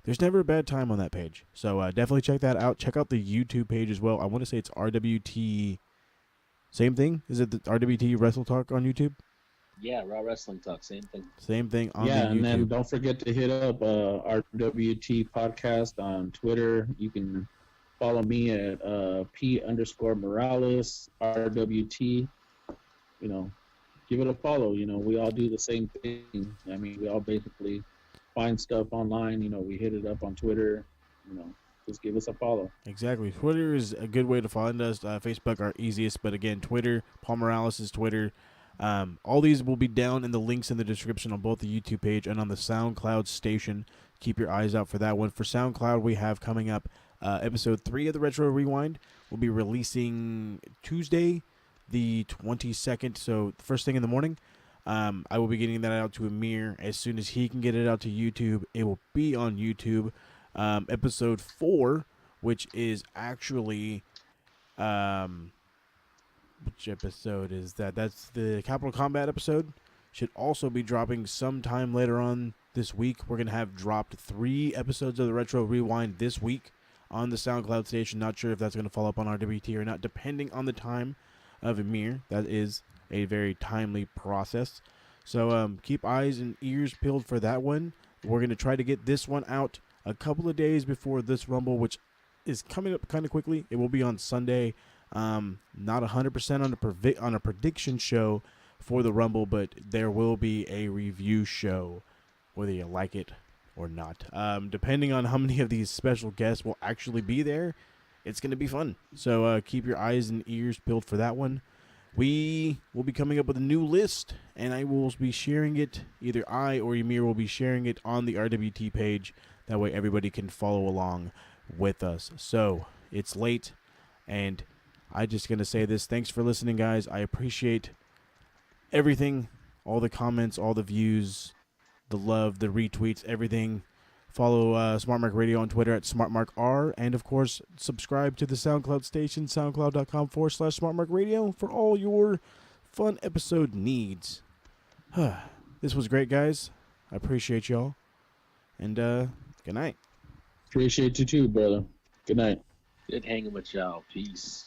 there's never a bad time on that page. So definitely check that out. Check out the YouTube page as well. I want to say it's RWT. Same thing? Is it the RWT Wrestle Talk on YouTube? Yeah, Raw Wrestling Talk, same thing. Same thing on the Yeah, YouTube. and then don't forget to hit up RWT Podcast on Twitter. You can follow me at P_Morales RWT. You know, give it a follow. You know, we all do the same thing. I mean, we all basically find stuff online. You know, we hit it up on Twitter. You know, just give us a follow. Exactly. Twitter is a good way to find us. Facebook our easiest, but again, Twitter. Paul Morales is Twitter. All these will be down in the links in the description on both the YouTube page and on the SoundCloud station. Keep your eyes out for that one. For SoundCloud, we have coming up episode 3 of the Retro Rewind. We'll be releasing Tuesday, the 22nd, so first thing in the morning. I will be getting that out to Emir as soon as he can get it out to YouTube. It will be on YouTube. Episode 4, which is actually... which episode is that? That's the Capital Combat episode. Should also be dropping sometime later on this week. We're going to have dropped 3 episodes of the Retro Rewind this week on the SoundCloud station. Not sure if that's going to fall up on RWT or not, depending on the time of Emir. That is a very timely process. So keep eyes and ears peeled for that one. We're going to try to get this one out a couple of days before this Rumble, which is coming up kind of quickly. It will be on Sunday. Not 100% on a prediction show for the Rumble, but there will be a review show, whether you like it or not. Depending on how many of these special guests will actually be there, it's going to be fun. So keep your eyes and ears peeled for that one. We will be coming up with a new list, and I will be sharing it. Either I or Emir will be sharing it on the RWT page. That way everybody can follow along with us. So it's late, and I'm just going to say this. Thanks for listening, guys. I appreciate everything, all the comments, all the views, the love, the retweets, everything. Follow Smart Mark Radio on Twitter at SmartMarkR. And, of course, subscribe to the SoundCloud station, soundcloud.com/SmartMarkRadio for all your fun episode needs. This was great, guys. I appreciate y'all. And good night. Appreciate you too, brother. Good night. Good hanging with y'all. Peace.